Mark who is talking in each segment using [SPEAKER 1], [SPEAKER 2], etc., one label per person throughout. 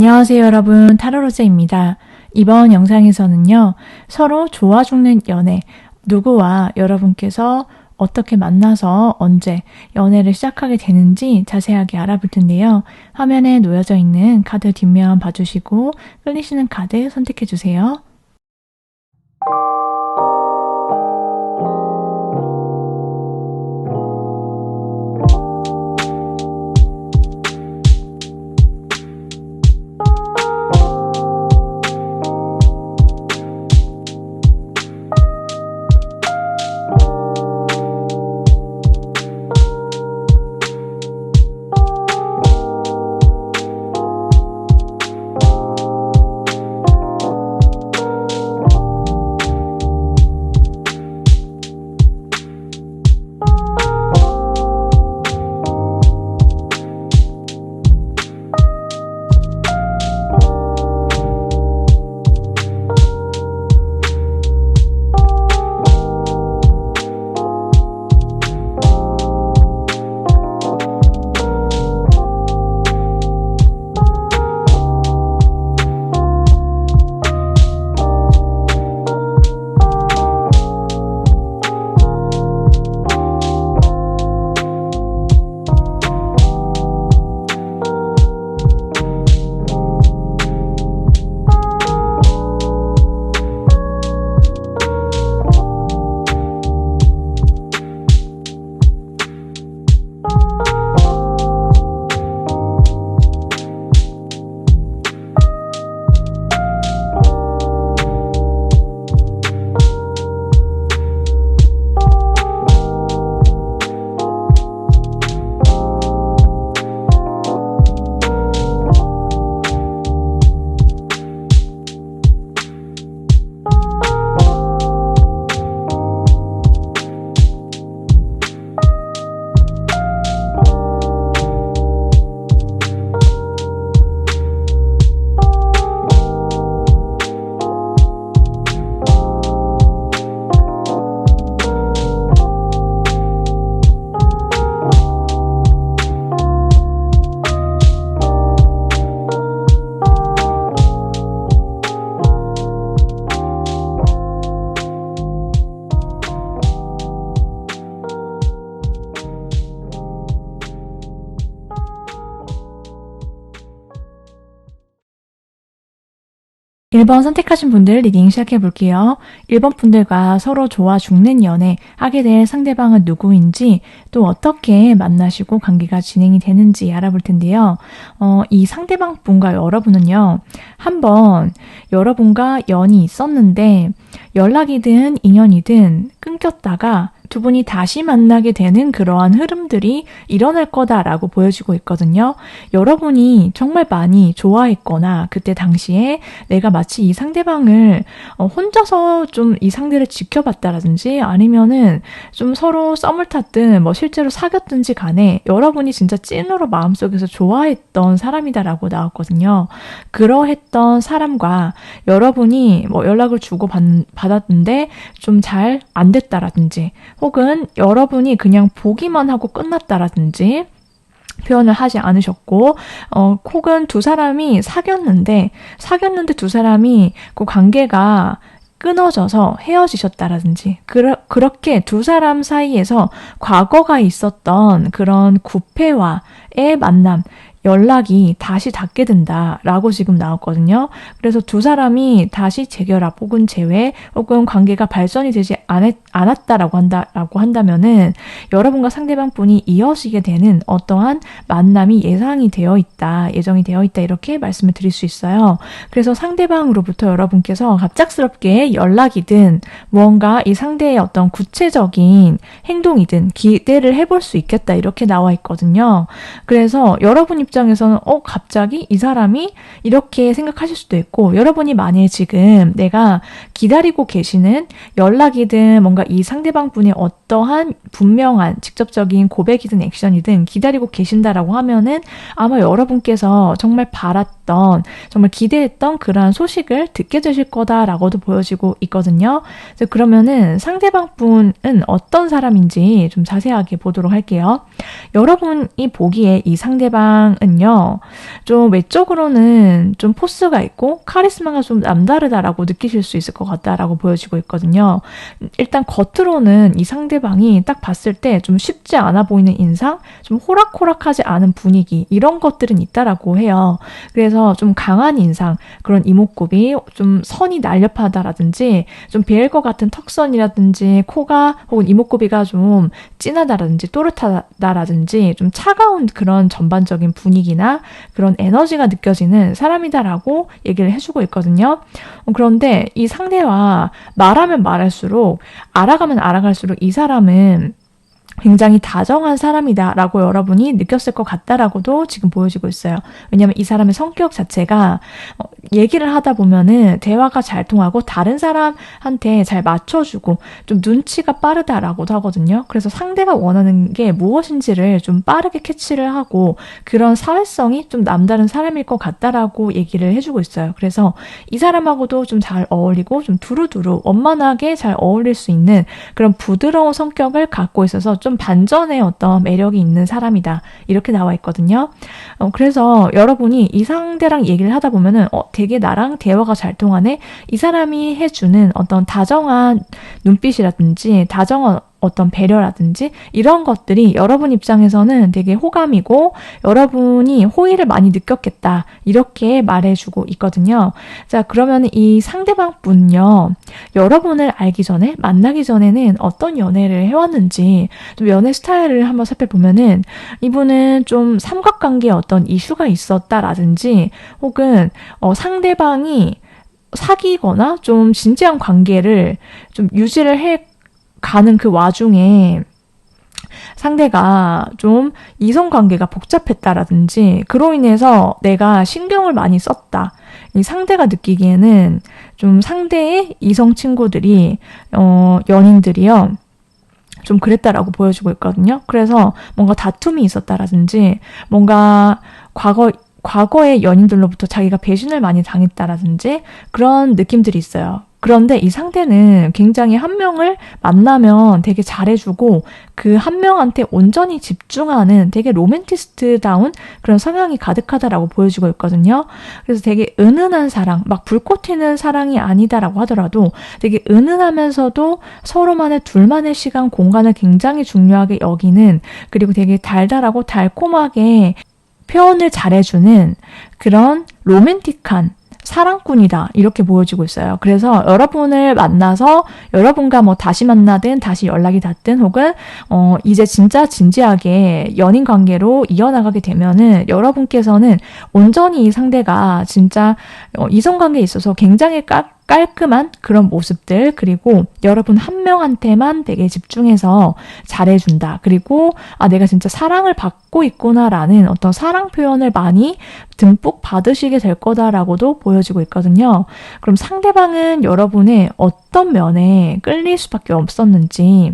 [SPEAKER 1] 안녕하세요 여러분, 타로로즈입니다. 이번 영상에서는요, 서로 좋아 죽는 연애, 누구와 여러분께서 어떻게 만나서 언제 연애를 시작하게 되는지 자세하게 알아볼 텐데요. 화면에 놓여져 있는 카드 뒷면 봐주시고 끌리시는 카드 선택해주세요. 일 번 선택하신 분들 리딩 시작해 볼게요. 1번 분들과 서로 좋아 죽는 연애 하게 될 상대방은 누구인지, 또 어떻게 만나시고 관계가 진행이 되는지 알아볼 텐데요. 이 상대방 분과 여러분은요, 한번 여러분과 연이 있었는데 연락이든 인연이든 끊겼다가 두 분이 다시 만나게 되는 그러한 흐름들이 일어날 거다라고 보여지고 있거든요. 여러분이 정말 많이 좋아했거나 그때 당시에 내가 마치 이 상대방을 혼자서 좀 이 상대를 지켜봤다라든지, 아니면은 좀 서로 썸을 탔든 뭐 실제로 사귀었든지 간에 여러분이 진짜 찐으로 마음속에서 좋아했던 사람이다라고 나왔거든요. 그러했던 사람과 여러분이 뭐 연락을 주고 받았는데 좀 잘 안 됐다라든지, 혹은 여러분이 그냥 보기만 하고 끝났다라든지 표현을 하지 않으셨고, 혹은 두 사람이 사귀었는데 두 사람이 그 관계가 끊어져서 헤어지셨다라든지, 그렇게 두 사람 사이에서 과거가 있었던 그런 구패와의 만남, 연락이 다시 닿게 된다라고 지금 나왔거든요. 그래서 두 사람이 다시 재결합 혹은 재회 혹은 관계가 발전이 되지 않았다라고 한다면은 여러분과 상대방 분이 이어지게 되는 어떠한 만남이 예정이 되어 있다 이렇게 말씀을 드릴 수 있어요. 그래서 상대방으로부터 여러분께서 갑작스럽게 연락이든 무언가 이 상대의 어떤 구체적인 행동이든 기대를 해볼 수 있겠다 이렇게 나와 있거든요. 그래서 여러분 입장에서는 갑자기 이 사람이 이렇게 생각하실 수도 있고, 여러분이 만약에 지금 내가 기다리고 계시는 연락이든 뭔가 이 상대방 분의 어떤 어떠한 분명한 직접적인 고백이든 액션이든 기다리고 계신다라고 하면은 아마 여러분께서 정말 바랐던, 정말 기대했던 그러한 소식을 듣게 되실 거다라고도 보여지고 있거든요. 그래서 그러면은 상대방 분은 어떤 사람인지 좀 자세하게 보도록 할게요. 여러분이 보기에 이 상대방은요, 좀 외적으로는 좀 포스가 있고 카리스마가 좀 남다르다라고 느끼실 수 있을 것 같다라고 보여지고 있거든요. 일단 겉으로는 이 상대방이 딱 봤을 때 좀 쉽지 않아 보이는 인상, 좀 호락호락하지 않은 분위기, 이런 것들은 있다라고 해요. 그래서 좀 강한 인상, 그런 이목구비, 좀 선이 날렵하다라든지, 좀 베일 것 같은 턱선이라든지, 코가 혹은 이목구비가 좀 진하다라든지 또렷하다라든지, 좀 차가운 그런 전반적인 분위기나 그런 에너지가 느껴지는 사람이다라고 얘기를 해주고 있거든요. 그런데 이 상대와 말하면 말할수록, 알아가면 알아갈수록 이 사람은 굉장히 다정한 사람이다라고 여러분이 느꼈을 것 같다라고도 지금 보여지고 있어요. 왜냐하면 이 사람의 성격 자체가 얘기를 하다 보면은 대화가 잘 통하고 다른 사람한테 잘 맞춰주고 좀 눈치가 빠르다라고도 하거든요. 그래서 상대가 원하는 게 무엇인지를 좀 빠르게 캐치를 하고 그런 사회성이 좀 남다른 사람일 것 같다라고 얘기를 해주고 있어요. 그래서 이 사람하고도 좀 잘 어울리고 좀 두루두루 원만하게 잘 어울릴 수 있는 그런 부드러운 성격을 갖고 있어서 좀 반전의 어떤 매력이 있는 사람이다. 이렇게 나와 있거든요. 그래서 여러분이 이 상대랑 얘기를 하다 보면은 되게 나랑 대화가 잘 통하네. 이 사람이 해주는 어떤 다정한 눈빛이라든지 다정한 어떤 배려라든지 이런 것들이 여러분 입장에서는 되게 호감이고 여러분이 호의를 많이 느꼈겠다. 이렇게 말해주고 있거든요. 자, 그러면 이 상대방 분요. 여러분을 알기 전에, 만나기 전에는 어떤 연애를 해왔는지 좀 연애 스타일을 한번 살펴보면은 이분은 좀 삼각관계에 어떤 이슈가 있었다라든지 혹은 상대방이 사귀거나 좀 진지한 관계를 좀 유지를 해 가는 그 와중에 상대가 좀 이성관계가 복잡했다라든지 그로 인해서 내가 신경을 많이 썼다. 이 상대가 느끼기에는 좀 상대의 이성 친구들이 연인들이요. 좀 그랬다라고 보여주고 있거든요. 그래서 뭔가 다툼이 있었다라든지 뭔가 과거의 연인들로부터 자기가 배신을 많이 당했다라든지 그런 느낌들이 있어요. 그런데 이 상대는 굉장히 한 명을 만나면 되게 잘해주고 그 한 명한테 온전히 집중하는 되게 로맨티스트다운 그런 성향이 가득하다라고 보여주고 있거든요. 그래서 되게 은은한 사랑, 막 불꽃 튀는 사랑이 아니다라고 하더라도 되게 은은하면서도 서로만의 둘만의 시간, 공간을 굉장히 중요하게 여기는 그리고 되게 달달하고 달콤하게 표현을 잘해주는 그런 로맨틱한 사랑꾼이다 이렇게 보여지고 있어요. 그래서 여러분을 만나서 여러분과 뭐 다시 만나든 다시 연락이 닿든 혹은 이제 진짜 진지하게 연인 관계로 이어나가게 되면은 여러분께서는 온전히 이 상대가 진짜 이성관계에 있어서 굉장히 깔끔한 그런 모습들 그리고 여러분 한 명한테만 되게 집중해서 잘해준다. 그리고 내가 진짜 사랑을 받고 있구나라는 어떤 사랑 표현을 많이 듬뿍 받으시게 될 거다라고도 보여지고 있거든요. 그럼 상대방은 여러분의 어떤 면에 끌릴 수밖에 없었는지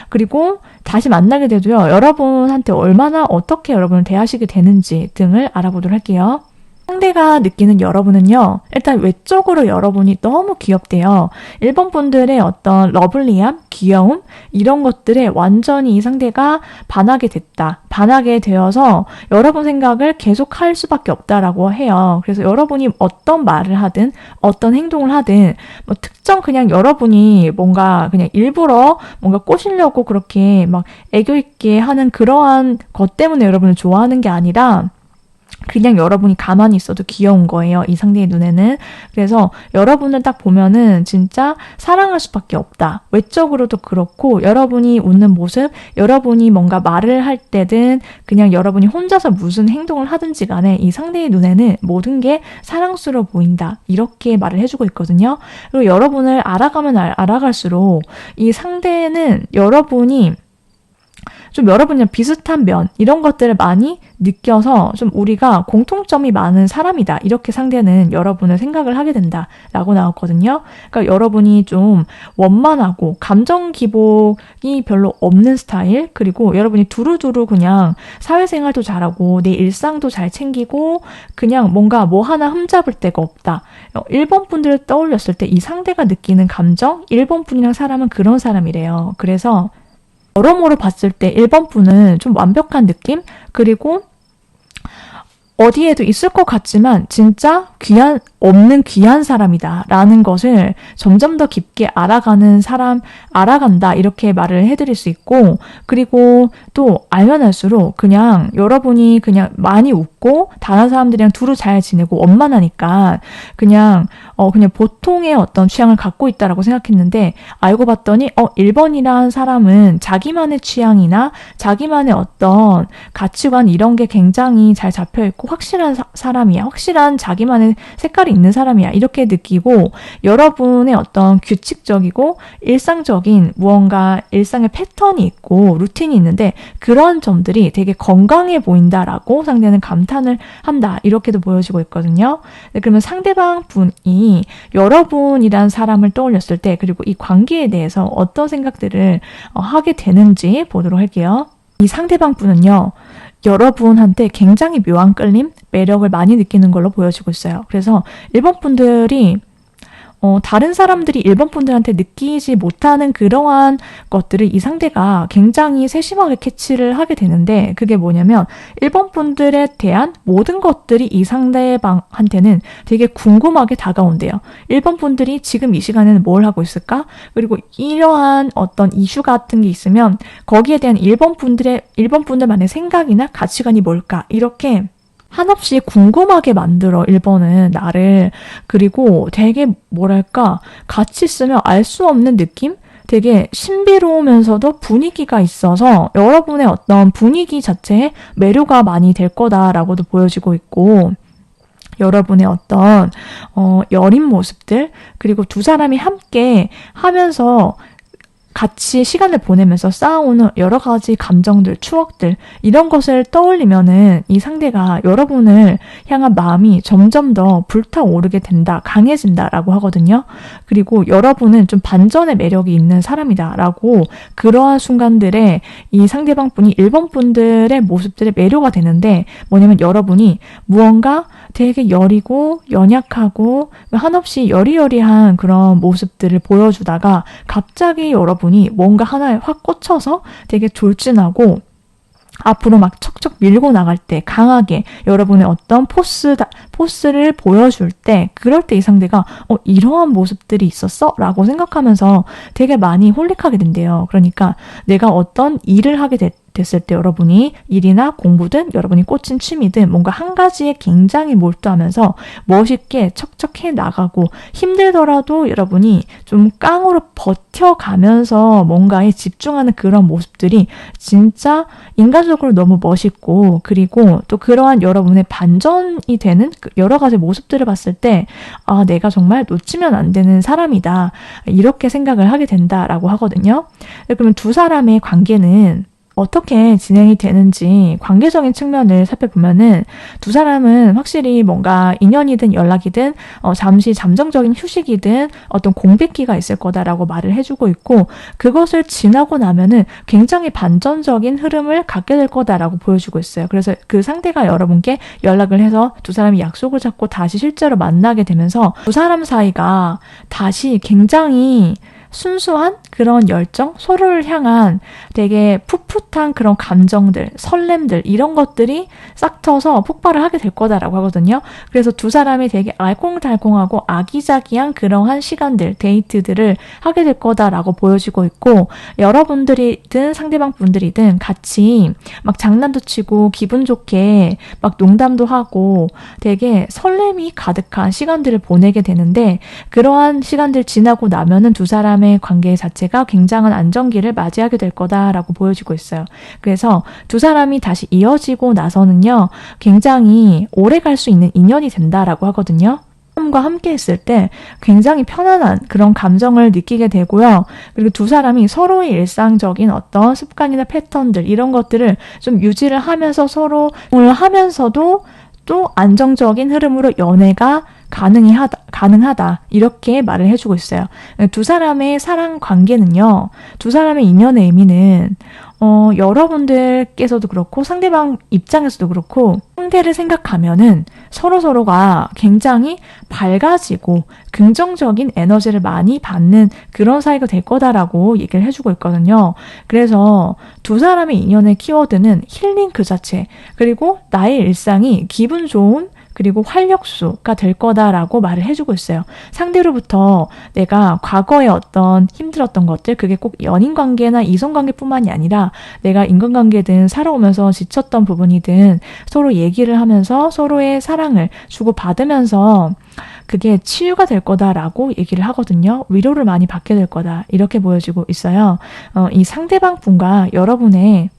[SPEAKER 1] 그리고 다시 만나게 돼도요. 여러분한테 얼마나 어떻게 여러분을 대하시게 되는지 등을 알아보도록 할게요. 상대가 느끼는 여러분은요. 일단 외적으로 여러분이 너무 귀엽대요. 일본 분들의 어떤 러블리함, 귀여움 이런 것들에 완전히 이 상대가 반하게 됐다. 반하게 되어서 여러분 생각을 계속 할 수밖에 없다라고 해요. 그래서 여러분이 어떤 말을 하든 어떤 행동을 하든 뭐 특정 그냥 여러분이 뭔가 그냥 일부러 뭔가 꼬시려고 그렇게 막 애교 있게 하는 그러한 것 때문에 여러분을 좋아하는 게 아니라 그냥 여러분이 가만히 있어도 귀여운 거예요. 이 상대의 눈에는. 그래서 여러분을 딱 보면은 진짜 사랑할 수밖에 없다. 외적으로도 그렇고 여러분이 웃는 모습, 여러분이 뭔가 말을 할 때든 그냥 여러분이 혼자서 무슨 행동을 하든지 간에 이 상대의 눈에는 모든 게 사랑스러워 보인다. 이렇게 말을 해주고 있거든요. 그리고 여러분을 알아가면 알아갈수록 이 상대는 여러분이 좀 여러분이랑 비슷한 면 이런 것들을 많이 느껴서 좀 우리가 공통점이 많은 사람이다. 이렇게 상대는 여러분을 생각을 하게 된다라고 나왔거든요. 그러니까 여러분이 좀 원만하고 감정 기복이 별로 없는 스타일, 그리고 여러분이 두루두루 그냥 사회생활도 잘하고 내 일상도 잘 챙기고 그냥 뭔가 뭐 하나 흠잡을 데가 없다. 1번 분들을 떠올렸을 때 이 상대가 느끼는 감정, 1번 분이랑 사람은 그런 사람이래요. 그래서 여러모로 봤을 때 1번 분은 좀 완벽한 느낌? 그리고 어디에도 있을 것 같지만 진짜 없는 귀한 사람이다 라는 것을 점점 더 깊게 알아간다 이렇게 말을 해드릴 수 있고, 그리고 또 알면 알수록 그냥 여러분이 그냥 많이 웃고 다른 사람들이랑 두루 잘 지내고 원만하니까 그냥 보통의 어떤 취향을 갖고 있다라고 생각했는데 알고 봤더니 1번이란 사람은 자기만의 취향이나 자기만의 어떤 가치관 이런 게 굉장히 잘 잡혀있고 확실한 사람이야. 확실한 자기만의 색깔이 있는 사람이야. 이렇게 느끼고 여러분의 어떤 규칙적이고 일상적인 무언가 일상의 패턴이 있고 루틴이 있는데 그런 점들이 되게 건강해 보인다라고 상대는 감탄을 한다. 이렇게도 보여지고 있거든요. 그러면 상대방 분이 여러분이란 사람을 떠올렸을 때 그리고 이 관계에 대해서 어떤 생각들을 하게 되는지 보도록 할게요. 이 상대방 분은요. 여러분한테 굉장히 묘한 끌림, 매력을 많이 느끼는 걸로 보여지고 있어요. 그래서 1번 분들이 다른 사람들이 1번 분들한테 느끼지 못하는 그러한 것들을 이 상대가 굉장히 세심하게 캐치를 하게 되는데 그게 뭐냐면 1번 분들에 대한 모든 것들이 이 상대방한테는 되게 궁금하게 다가온대요. 1번 분들이 지금 이 시간에는 뭘 하고 있을까? 그리고 이러한 어떤 이슈 같은 게 있으면 거기에 대한 1번 분들만의 생각이나 가치관이 뭘까? 이렇게 한없이 궁금하게 만들어 1번은 나를. 그리고 되게 뭐랄까 같이 있으면 알 수 없는 느낌? 되게 신비로우면서도 분위기가 있어서 여러분의 어떤 분위기 자체에 매료가 많이 될 거다라고도 보여지고 있고, 여러분의 어떤 여린 모습들, 그리고 두 사람이 함께 하면서 같이 시간을 보내면서 쌓아오는 여러 가지 감정들, 추억들 이런 것을 떠올리면은 이 상대가 여러분을 향한 마음이 점점 더 불타오르게 된다, 강해진다라고 하거든요. 그리고 여러분은 좀 반전의 매력이 있는 사람이다라고 그러한 순간들에 이 상대방 분이 1번 분들의 모습들에 매료가 되는데 뭐냐면 여러분이 무언가 되게 여리고 연약하고 한없이 여리여리한 그런 모습들을 보여주다가 갑자기 여러분이 뭔가 하나에 확 꽂혀서 되게 졸진하고 앞으로 막 척척 밀고 나갈 때 강하게 여러분의 어떤 포스를 보여줄 때 그럴 때 이 상대가 이러한 모습들이 있었어? 라고 생각하면서 되게 많이 홀릭하게 된대요. 그러니까 내가 어떤 일을 하게 됐을 때 여러분이 일이나 공부든 여러분이 꽂힌 취미든 뭔가 한 가지에 굉장히 몰두하면서 멋있게 척척해 나가고 힘들더라도 여러분이 좀 깡으로 버텨가면서 뭔가에 집중하는 그런 모습들이 진짜 인간적으로 너무 멋있고, 그리고 또 그러한 여러분의 반전이 되는 여러 가지 모습들을 봤을 때 내가 정말 놓치면 안 되는 사람이다 이렇게 생각을 하게 된다라고 하거든요. 그러면 두 사람의 관계는 어떻게 진행이 되는지 관계적인 측면을 살펴보면은 두 사람은 확실히 뭔가 인연이든 연락이든 잠시 잠정적인 휴식이든 어떤 공백기가 있을 거다라고 말을 해주고 있고, 그것을 지나고 나면은 굉장히 반전적인 흐름을 갖게 될 거다라고 보여주고 있어요. 그래서 그 상대가 여러분께 연락을 해서 두 사람이 약속을 잡고 다시 실제로 만나게 되면서 두 사람 사이가 다시 굉장히 순수한 그런 열정, 서로를 향한 되게 풋풋한 그런 감정들, 설렘들 이런 것들이 싹 터서 폭발을 하게 될 거다라고 하거든요. 그래서 두 사람이 되게 알콩달콩하고 아기자기한 그러한 시간들, 데이트들을 하게 될 거다라고 보여지고 있고, 여러분들이든 상대방 분들이든 같이 막 장난도 치고 기분 좋게 막 농담도 하고 되게 설렘이 가득한 시간들을 보내게 되는데, 그러한 시간들 지나고 나면은 두 사람의 관계 자체가 굉장한 안정기를 맞이하게 될 거다라고 보여지고 있어요. 그래서 두 사람이 다시 이어지고 나서는요, 굉장히 오래 갈 수 있는 인연이 된다라고 하거든요. 사람과 함께 있을 때 굉장히 편안한 그런 감정을 느끼게 되고요. 그리고 두 사람이 서로의 일상적인 어떤 습관이나 패턴들 이런 것들을 좀 유지를 하면서 서로 하면서도 또 안정적인 흐름으로 연애가 가능하다. 이렇게 말을 해주고 있어요. 두 사람의 사랑 관계는요, 두 사람의 인연의 의미는, 여러분들께서도 그렇고, 상대방 입장에서도 그렇고, 상대를 생각하면은 서로가 굉장히 밝아지고, 긍정적인 에너지를 많이 받는 그런 사이가 될 거다라고 얘기를 해주고 있거든요. 그래서 두 사람의 인연의 키워드는 힐링 그 자체, 그리고 나의 일상이 기분 좋은 그리고 활력소가 될 거다라고 말을 해주고 있어요. 상대로부터 내가 과거에 어떤 힘들었던 것들, 그게 꼭 연인관계나 이성관계뿐만이 아니라 내가 인간관계든 살아오면서 지쳤던 부분이든 서로 얘기를 하면서 서로의 사랑을 주고받으면서 그게 치유가 될 거다라고 얘기를 하거든요. 위로를 많이 받게 될 거다. 이렇게 보여지고 있어요. 이 상대방 분과 여러분의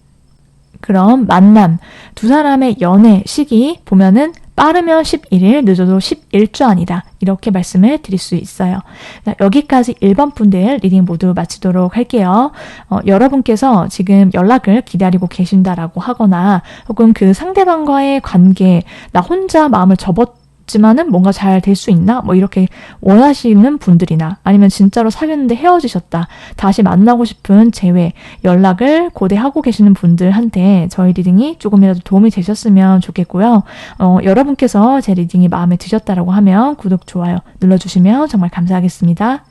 [SPEAKER 1] 그런 만남, 두 사람의 연애 시기 보면은 빠르면 11일, 늦어도 11주 안이다. 이렇게 말씀을 드릴 수 있어요. 자, 여기까지 1번 분들 리딩 모두 마치도록 할게요. 여러분께서 지금 연락을 기다리고 계신다라고 하거나 혹은 그 상대방과의 관계, 나 혼자 마음을 접었지만은 뭔가 잘 될 수 있나? 뭐 이렇게 원하시는 분들이나 아니면 진짜로 사귀었는데 헤어지셨다. 다시 만나고 싶은 재회, 연락을 고대하고 계시는 분들한테 저희 리딩이 조금이라도 도움이 되셨으면 좋겠고요. 여러분께서 제 리딩이 마음에 드셨다라고 하면 구독, 좋아요 눌러주시면 정말 감사하겠습니다.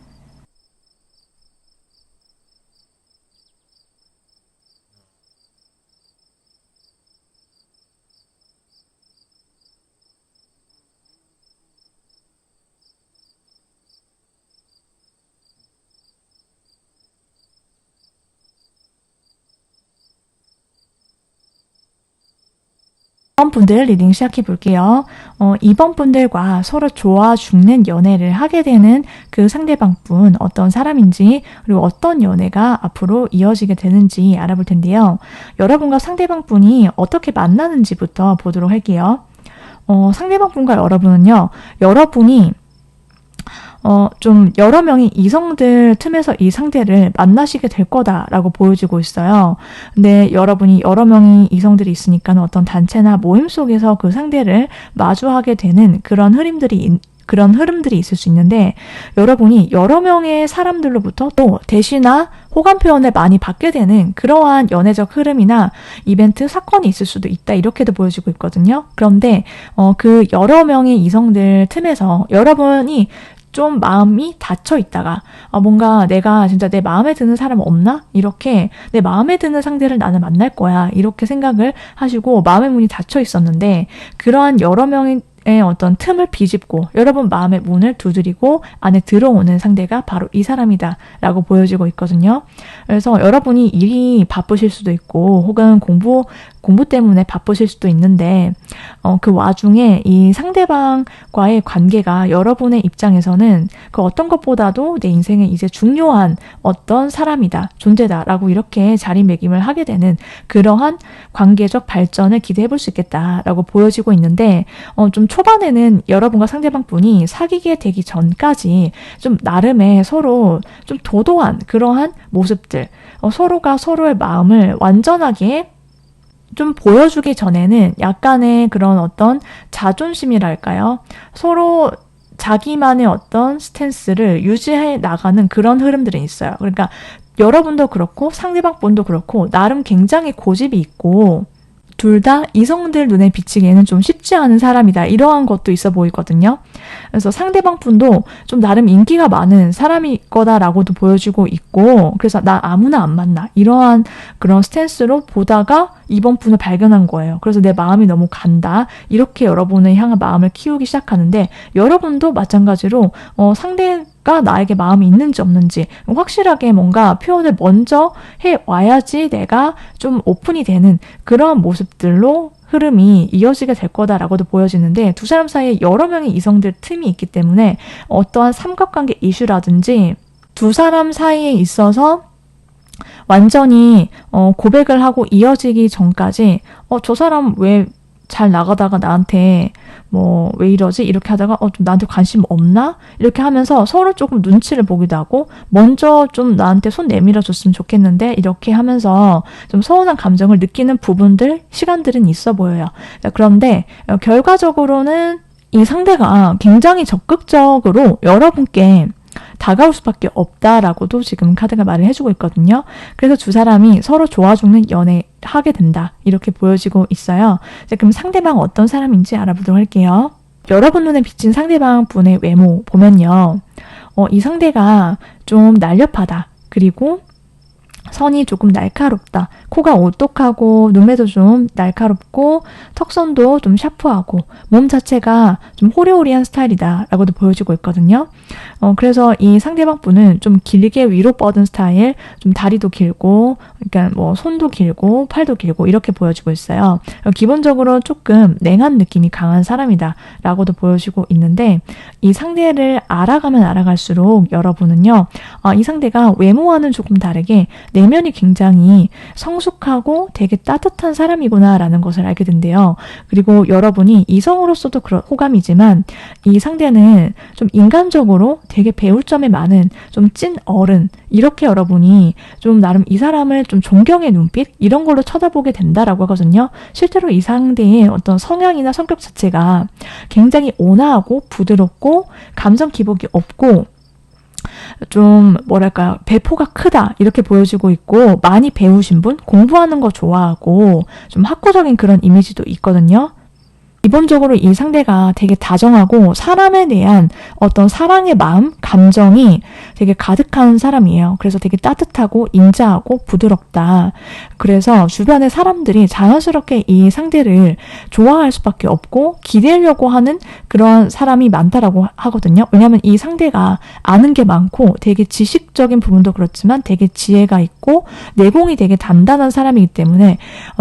[SPEAKER 1] 이번 분들 리딩 시작해 볼게요. 2번 분들과 서로 좋아 죽는 연애를 하게 되는 그 상대방분 어떤 사람인지 그리고 어떤 연애가 앞으로 이어지게 되는지 알아볼 텐데요. 여러분과 상대방분이 어떻게 만나는지부터 보도록 할게요. 상대방분과 여러분은요. 여러분이 좀 여러 명의 이성들 틈에서 이 상대를 만나시게 될 거다라고 보여지고 있어요. 근데 여러분이 여러 명의 이성들이 있으니까 어떤 단체나 모임 속에서 그 상대를 마주하게 되는 그런 흐름들이 있을 수 있는데 여러분이 여러 명의 사람들로부터 또 대시나 호감 표현을 많이 받게 되는 그러한 연애적 흐름이나 이벤트, 사건이 있을 수도 있다. 이렇게도 보여지고 있거든요. 그런데 그 여러 명의 이성들 틈에서 여러분이 좀 마음이 닫혀 있다가 뭔가 내가 진짜 내 마음에 드는 사람 없나? 이렇게 내 마음에 드는 상대를 나는 만날 거야. 이렇게 생각을 하시고 마음의 문이 닫혀 있었는데 그러한 여러 명의 어떤 틈을 비집고 여러분 마음의 문을 두드리고 안에 들어오는 상대가 바로 이 사람이다 라고 보여지고 있거든요. 그래서 여러분이 일이 바쁘실 수도 있고 혹은 공부 때문에 바쁘실 수도 있는데 그 와중에 이 상대방과의 관계가 여러분의 입장에서는 그 어떤 것보다도 내 인생에 이제 중요한 어떤 사람이다, 존재다라고 이렇게 자리매김을 하게 되는 그러한 관계적 발전을 기대해 볼 수 있겠다라고 보여지고 있는데 좀 초반에는 여러분과 상대방분이 사귀게 되기 전까지 좀 나름의 서로 좀 도도한 그러한 모습들, 서로가 서로의 마음을 완전하게 좀 보여주기 전에는 약간의 그런 어떤 자존심이랄까요? 서로 자기만의 어떤 스탠스를 유지해 나가는 그런 흐름들이 있어요. 그러니까 여러분도 그렇고 상대방 분도 그렇고 나름 굉장히 고집이 있고 둘 다 이성들 눈에 비치기에는 좀 쉽지 않은 사람이다. 이러한 것도 있어 보이거든요. 그래서 상대방 분도 좀 나름 인기가 많은 사람일 거다라고도 보여지고 있고 그래서 나 아무나 안 만나. 이러한 그런 스탠스로 보다가 이번 분을 발견한 거예요. 그래서 내 마음이 너무 간다. 이렇게 여러분을 향한 마음을 키우기 시작하는데 여러분도 마찬가지로 상대가 나에게 마음이 있는지 없는지 확실하게 뭔가 표현을 먼저 해와야지 내가 좀 오픈이 되는 그런 모습들로 흐름이 이어지게 될 거다라고도 보여지는데 두 사람 사이에 여러 명의 이성들 틈이 있기 때문에 어떠한 삼각관계 이슈라든지 두 사람 사이에 있어서 완전히 고백을 하고 이어지기 전까지 저 사람 왜 잘 나가다가 나한테 뭐 왜 이러지? 이렇게 하다가 좀 나한테 관심 없나? 이렇게 하면서 서로 조금 눈치를 보기도 하고 먼저 좀 나한테 손 내밀어 줬으면 좋겠는데 이렇게 하면서 좀 서운한 감정을 느끼는 부분들, 시간들은 있어 보여요. 그런데 결과적으로는 이 상대가 굉장히 적극적으로 여러분께 다가올 수밖에 없다라고도 지금 카드가 말을 해주고 있거든요. 그래서 두 사람이 서로 좋아 죽는 연애하게 된다. 이렇게 보여지고 있어요. 그럼 상대방 어떤 사람인지 알아보도록 할게요. 여러분 눈에 비친 상대방 분의 외모 보면요. 이 상대가 좀 날렵하다. 그리고 선이 조금 날카롭다. 코가 오똑하고 눈매도 좀 날카롭고 턱선도 좀 샤프하고 몸 자체가 좀 호리호리한 스타일이다 라고도 보여지고 있거든요. 그래서 이 상대방 분은 좀 길게 위로 뻗은 스타일, 좀 다리도 길고 그러니까 뭐 손도 길고 팔도 길고 이렇게 보여지고 있어요. 기본적으로 조금 냉한 느낌이 강한 사람이다 라고도 보여지고 있는데 이 상대를 알아가면 알아갈수록 여러분은요. 이 상대가 외모와는 조금 다르게 내면이 굉장히 성숙하고 되게 따뜻한 사람이구나 라는 것을 알게 된대요. 그리고 여러분이 이성으로서도 그런 호감이지만 이 상대는 좀 인간적으로 되게 배울 점이 많은 좀 찐 어른, 이렇게 여러분이 좀 나름 이 사람을 좀 존경의 눈빛 이런 걸로 쳐다보게 된다라고 하거든요. 실제로 이 상대의 어떤 성향이나 성격 자체가 굉장히 온화하고 부드럽고 감정 기복이 없고 좀 뭐랄까요, 배포가 크다 이렇게 보여지고 있고 많이 배우신 분, 공부하는 거 좋아하고 좀 학구적인 그런 이미지도 있거든요. 기본적으로 이 상대가 되게 다정하고 사람에 대한 어떤 사랑의 마음, 감정이 되게 가득한 사람이에요. 그래서 되게 따뜻하고 인자하고 부드럽다. 그래서 주변의 사람들이 자연스럽게 이 상대를 좋아할 수밖에 없고 기대려고 하는 그런 사람이 많다라고 하거든요. 왜냐하면 이 상대가 아는 게 많고 되게 지식적인 부분도 그렇지만 되게 지혜가 있고 내공이 되게 단단한 사람이기 때문에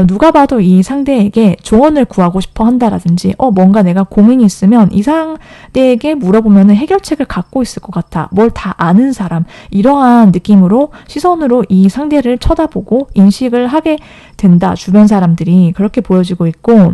[SPEAKER 1] 누가 봐도 이 상대에게 조언을 구하고 싶어 한다라든지 뭔가 내가 고민이 있으면 이 상대에게 물어보면 해결책을 갖고 있을 것 같아. 뭘 다 아는 사람. 이러한 느낌으로 시선으로 이 상대를 쳐다보고 인식을 하게 된다. 주변 사람들이 그렇게 보여지고 있고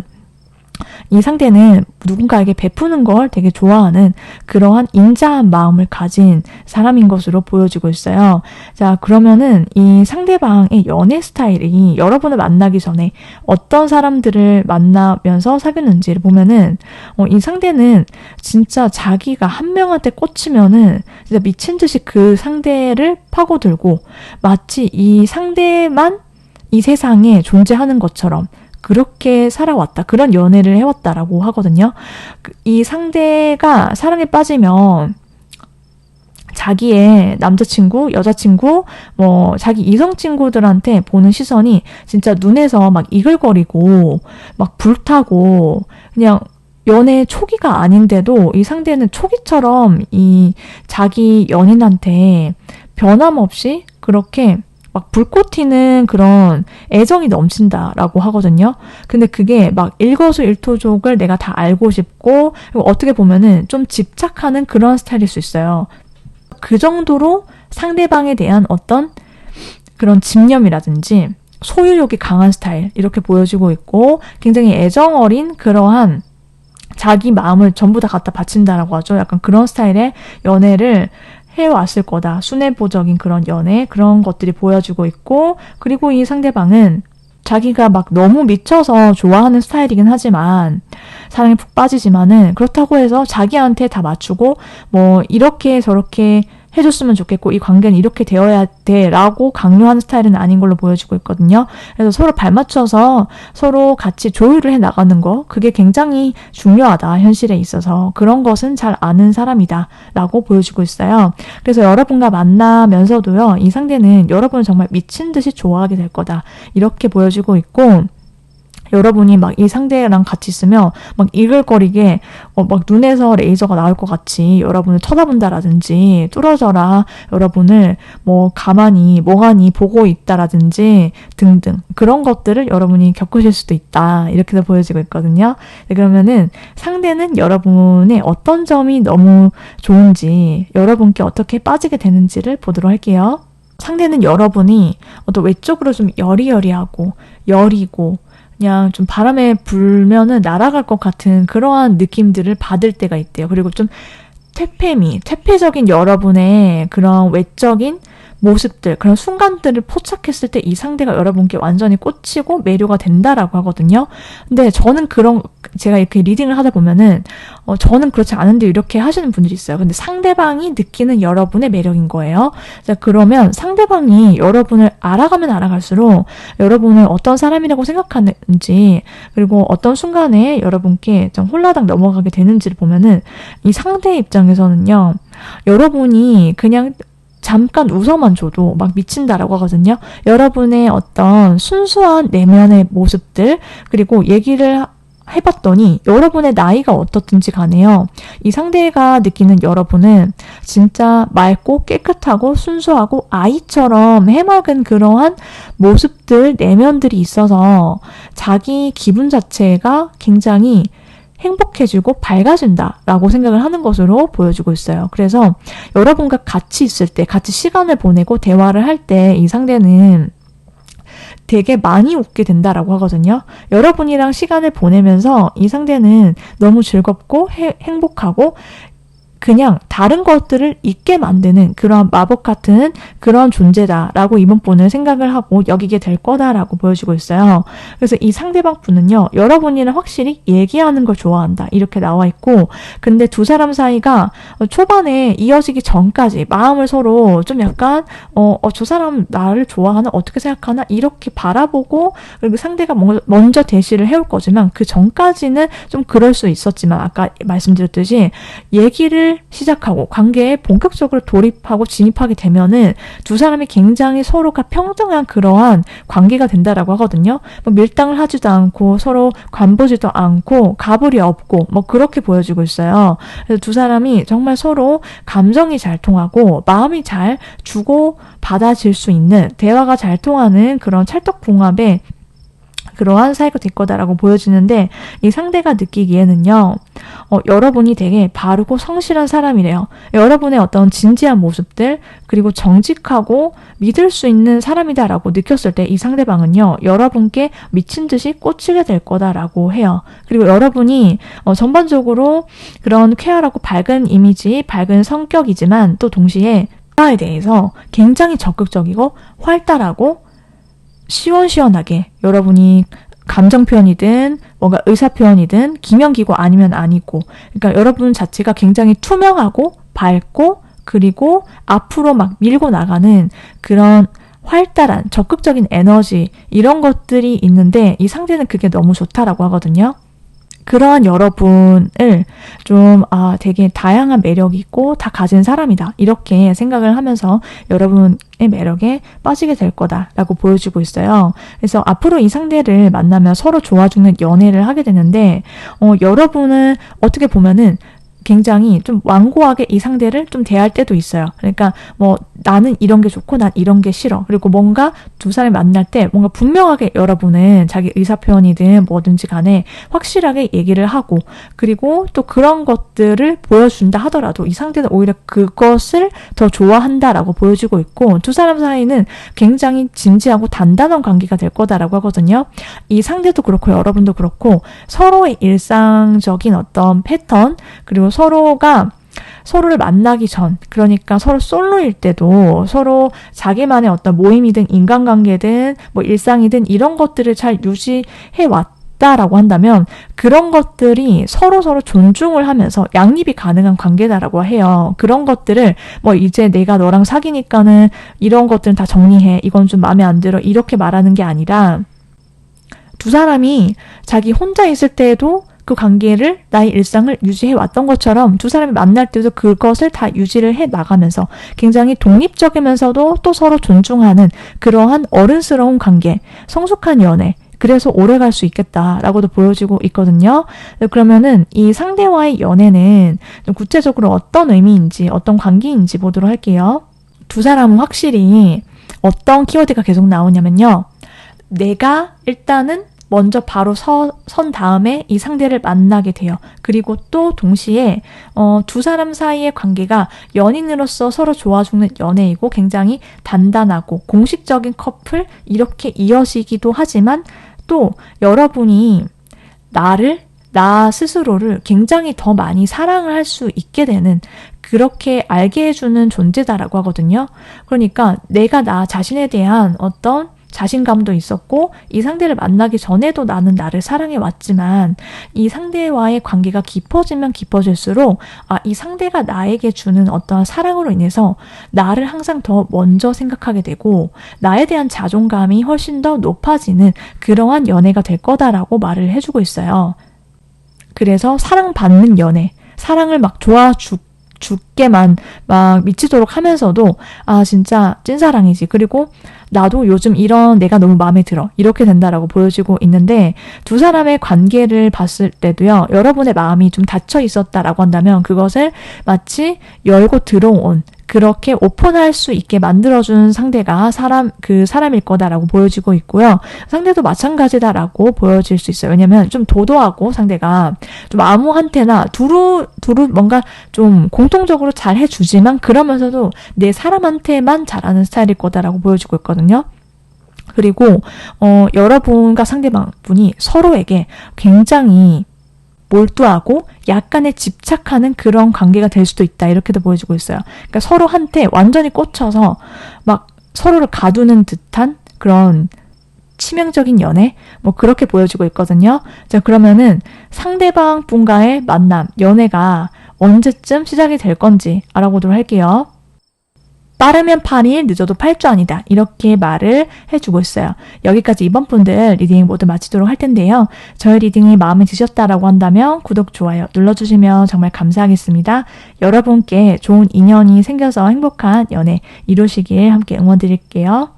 [SPEAKER 1] 이 상대는 누군가에게 베푸는 걸 되게 좋아하는 그러한 인자한 마음을 가진 사람인 것으로 보여지고 있어요. 자, 그러면은 이 상대방의 연애 스타일이 여러분을 만나기 전에 어떤 사람들을 만나면서 사귀는지를 보면은 이 상대는 진짜 자기가 한 명한테 꽂히면은 진짜 미친 듯이 그 상대를 파고들고 마치 이 상대만 이 세상에 존재하는 것처럼 그렇게 살아왔다. 그런 연애를 해왔다라고 하거든요. 이 상대가 사랑에 빠지면 자기의 남자친구, 여자친구, 자기 이성친구들한테 보는 시선이 진짜 눈에서 막 이글거리고 막 불타고 그냥 연애 초기가 아닌데도 이 상대는 초기처럼 이 자기 연인한테 변함없이 그렇게 막 불꽃 튀는 그런 애정이 넘친다라고 하거든요. 근데 그게 막 일거수일투족을 내가 다 알고 싶고 그리고 어떻게 보면은 좀 집착하는 그런 스타일일 수 있어요. 그 정도로 상대방에 대한 어떤 그런 집념이라든지 소유욕이 강한 스타일 이렇게 보여지고 있고 굉장히 애정 어린 그러한 자기 마음을 전부 다 갖다 바친다라고 하죠. 약간 그런 스타일의 연애를 해왔을 거다. 순애보적인 그런 연애, 그런 것들이 보여지고 있고, 그리고 이 상대방은 자기가 막 너무 미쳐서 좋아하는 스타일이긴 하지만, 사랑에 푹 빠지지만은, 그렇다고 해서 자기한테 다 맞추고, 이렇게 저렇게 해줬으면 좋겠고 이 관계는 이렇게 되어야 돼 라고 강요하는 스타일은 아닌 걸로 보여지고 있거든요. 그래서 서로 발맞춰서 서로 같이 조율을 해나가는 거 그게 굉장히 중요하다. 현실에 있어서 그런 것은 잘 아는 사람이다 라고 보여지고 있어요. 그래서 여러분과 만나면서도요. 이 상대는 여러분을 정말 미친 듯이 좋아하게 될 거다. 이렇게 보여지고 있고 여러분이 막 이 상대랑 같이 있으면 막 이글거리게 막 눈에서 레이저가 나올 것 같이 여러분을 쳐다본다라든지 뚫어져라 여러분을 가만히 멍하니 보고 있다라든지 등등 그런 것들을 여러분이 겪으실 수도 있다. 이렇게도 보여지고 있거든요. 네, 그러면은 상대는 여러분의 어떤 점이 너무 좋은지 여러분께 어떻게 빠지게 되는지를 보도록 할게요. 상대는 여러분이 어떤 외적으로 좀 여리여리하고 여리고 그냥 좀 바람에 불면은 날아갈 것 같은 그러한 느낌들을 받을 때가 있대요. 그리고 좀 퇴폐적인 여러분의 그런 외적인 모습들, 그런 순간들을 포착했을 때 이 상대가 여러분께 완전히 꽂히고 매료가 된다라고 하거든요. 근데 저는 제가 이렇게 리딩을 하다 보면은, 저는 그렇지 않은데 이렇게 하시는 분들이 있어요. 근데 상대방이 느끼는 여러분의 매력인 거예요. 자, 그러면 상대방이 여러분을 알아가면 알아갈수록 여러분을 어떤 사람이라고 생각하는지, 그리고 어떤 순간에 여러분께 좀 홀라당 넘어가게 되는지를 보면은 이 상대의 입장에서는요, 여러분이 그냥 잠깐 웃어만 줘도 막 미친다라고 하거든요. 여러분의 어떤 순수한 내면의 모습들, 그리고 얘기를 해봤더니 여러분의 나이가 어떻든지 간에요. 이 상대가 느끼는 여러분은 진짜 맑고 깨끗하고 순수하고 아이처럼 해맑은 그러한 모습들, 내면들이 있어서 자기 기분 자체가 굉장히 행복해지고 밝아진다라고 생각을 하는 것으로 보여주고 있어요. 그래서 여러분과 같이 있을 때, 같이 시간을 보내고 대화를 할 때 이 상대는 되게 많이 웃게 된다라고 하거든요. 여러분이랑 시간을 보내면서 이 상대는 너무 즐겁고 행복하고 그냥 다른 것들을 잊게 만드는 그런 마법 같은 그런 존재다라고 이번 분은 생각을 하고 여기게 될 거다라고 보여주고 있어요. 그래서 이 상대방 분은요, 여러분이랑 확실히 얘기하는 걸 좋아한다 이렇게 나와 있고, 근데 두 사람 사이가 초반에 이어지기 전까지 마음을 서로 좀 약간 저 사람 나를 좋아하나, 어떻게 생각하나 이렇게 바라보고, 그리고 상대가 먼저 대시를 해올 거지만 그 전까지는 좀 그럴 수 있었지만, 아까 말씀드렸듯이 얘기를 시작하고 관계에 본격적으로 돌입하고 진입하게 되면은 두 사람이 굉장히 서로가 평등한 그러한 관계가 된다라고 하거든요. 뭐 밀당을 하지도 않고 서로 관보지도 않고 가불이 없고 뭐 그렇게 보여주고 있어요. 그래서 두 사람이 정말 서로 감정이 잘 통하고 마음이 잘 주고 받아질 수 있는, 대화가 잘 통하는 그런 찰떡궁합의 그러한 사이가 될 거다라고 보여지는데, 이 상대가 느끼기에는요, 여러분이 되게 바르고 성실한 사람이래요. 여러분의 어떤 진지한 모습들, 그리고 정직하고 믿을 수 있는 사람이다라고 느꼈을 때 이 상대방은요, 여러분께 미친 듯이 꽂히게 될 거다라고 해요. 그리고 여러분이 전반적으로 그런 쾌활하고 밝은 이미지, 밝은 성격이지만 또 동시에 나에 대해서 굉장히 적극적이고 활달하고 시원시원하게 여러분이 감정 표현이든 뭔가 의사 표현이든 기면기고 아니면 아니고, 그러니까 여러분 자체가 굉장히 투명하고 밝고 그리고 앞으로 막 밀고 나가는 그런 활달한 적극적인 에너지, 이런 것들이 있는데 이 상대는 그게 너무 좋다라고 하거든요. 그러한 여러분을 좀 되게 다양한 매력이 있고 다 가진 사람이다 이렇게 생각을 하면서 여러분의 매력에 빠지게 될 거다라고 보여주고 있어요. 그래서 앞으로 이 상대를 만나면 서로 좋아 죽는 연애를 하게 되는데, 여러분은 어떻게 보면은 굉장히 좀 완고하게 이 상대를 좀 대할 때도 있어요. 그러니까 뭐 나는 이런 게 좋고 난 이런 게 싫어. 그리고 뭔가 두 사람이 만날 때 뭔가 분명하게 여러분은 자기 의사표현이든 뭐든지 간에 확실하게 얘기를 하고, 그리고 또 그런 것들을 보여준다 하더라도 이 상대는 오히려 그것을 더 좋아한다라고 보여주고 있고, 두 사람 사이는 굉장히 진지하고 단단한 관계가 될 거다라고 하거든요. 이 상대도 그렇고 여러분도 그렇고 서로의 일상적인 어떤 패턴, 그리고 서로를 만나기 전, 그러니까 서로 솔로일 때도 서로 자기만의 어떤 모임이든 인간관계든 뭐 일상이든 이런 것들을 잘 유지해 왔다라고 한다면 그런 것들이 서로 존중을 하면서 양립이 가능한 관계다라고 해요. 그런 것들을 뭐 이제 내가 너랑 사귀니까는 이런 것들은 다 정리해, 이건 좀 마음에 안 들어, 이렇게 말하는 게 아니라 두 사람이 자기 혼자 있을 때에도 그 관계를, 나의 일상을 유지해 왔던 것처럼 두 사람이 만날 때도 그것을 다 유지를 해 나가면서 굉장히 독립적이면서도 또 서로 존중하는 그러한 어른스러운 관계, 성숙한 연애, 그래서 오래 갈 수 있겠다라고도 보여지고 있거든요. 그러면은 이 상대와의 연애는 좀 구체적으로 어떤 의미인지, 어떤 관계인지 보도록 할게요. 두 사람은 확실히 어떤 키워드가 계속 나오냐면요, 내가 일단은 먼저 바로 선 다음에 이 상대를 만나게 돼요. 그리고 또 동시에 두 사람 사이의 관계가 연인으로서 서로 좋아 죽는 연애이고 굉장히 단단하고 공식적인 커플 이렇게 이어지기도 하지만 또 여러분이 나 스스로를 굉장히 더 많이 사랑을 할 수 있게 되는, 그렇게 알게 해주는 존재다라고 하거든요. 그러니까 내가 나 자신에 대한 어떤 자신감도 있었고, 이 상대를 만나기 전에도 나는 나를 사랑해 왔지만, 이 상대와의 관계가 깊어지면 깊어질수록 이 상대가 나에게 주는 어떠한 사랑으로 인해서 나를 항상 더 먼저 생각하게 되고, 나에 대한 자존감이 훨씬 더 높아지는 그러한 연애가 될 거다라고 말을 해주고 있어요. 그래서 사랑받는 연애, 사랑을 막 죽게만 막 미치도록 하면서도 진짜 찐사랑이지. 그리고 나도 요즘 이런 내가 너무 마음에 들어. 이렇게 된다라고 보여지고 있는데, 두 사람의 관계를 봤을 때도요, 여러분의 마음이 좀 닫혀 있었다라고 한다면 그것을 마치 열고 들어온, 그렇게 오픈할 수 있게 만들어준 상대가 사람일 거다라고 보여지고 있고요. 상대도 마찬가지다라고 보여질 수 있어요. 왜냐면 좀 도도하고, 상대가 좀 아무한테나 두루 뭔가 좀 공통적으로 잘 해주지만, 그러면서도 내 사람한테만 잘하는 스타일일 거다라고 보여지고 있거든요. 그리고 여러분과 상대방분이 서로에게 굉장히 몰두하고 약간의 집착하는 그런 관계가 될 수도 있다, 이렇게도 보여지고 있어요. 그러니까 서로한테 완전히 꽂혀서 막 서로를 가두는 듯한 그런 치명적인 연애, 뭐 그렇게 보여지고 있거든요. 자, 그러면은 상대방 분과의 만남, 연애가 언제쯤 시작이 될 건지 알아보도록 할게요. 빠르면 8일, 늦어도 8주 아니다, 이렇게 말을 해주고 있어요. 여기까지 이번 분들 리딩 모두 마치도록 할 텐데요. 저의 리딩이 마음에 드셨다라고 한다면 구독, 좋아요 눌러주시면 정말 감사하겠습니다. 여러분께 좋은 인연이 생겨서 행복한 연애 이루시길 함께 응원드릴게요.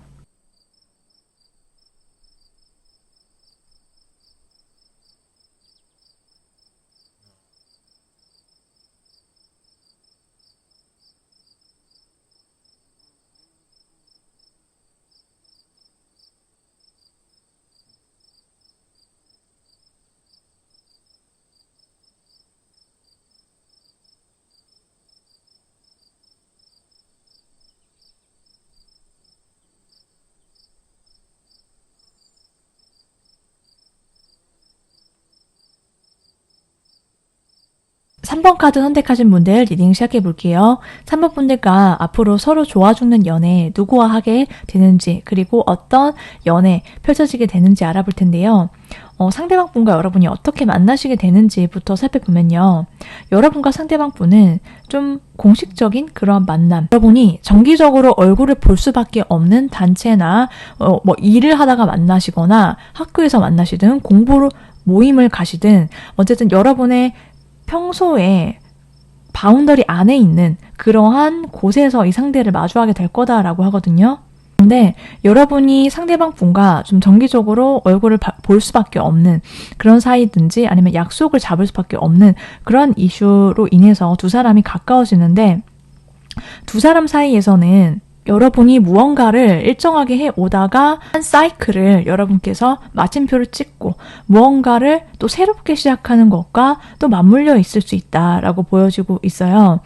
[SPEAKER 1] 3번 카드 선택하신 분들 리딩 시작해 볼게요. 3번 분들과 앞으로 서로 좋아 죽는 연애 누구와 하게 되는지, 그리고 어떤 연애 펼쳐지게 되는지 알아볼 텐데요. 상대방 분과 여러분이 어떻게 만나시게 되는지부터 살펴보면요. 여러분과 상대방 분은 좀 공식적인 그런 만남, 여러분이 정기적으로 얼굴을 볼 수밖에 없는 단체나 뭐 일을 하다가 만나시거나 학교에서 만나시든 공부로 모임을 가시든, 어쨌든 여러분의 평소에 바운더리 안에 있는 그러한 곳에서 이 상대를 마주하게 될 거다라고 하거든요. 근데 여러분이 상대방 분과 좀 정기적으로 얼굴을 볼 수밖에 없는 그런 사이든지, 아니면 약속을 잡을 수밖에 없는 그런 이슈로 인해서 두 사람이 가까워지는데, 두 사람 사이에서는 여러분이 무언가를 일정하게 해오다가 한 사이클을 여러분께서 마침표를 찍고 무언가를 또 새롭게 시작하는 것과 또 맞물려 있을 수 있다라고 보여지고 있어요.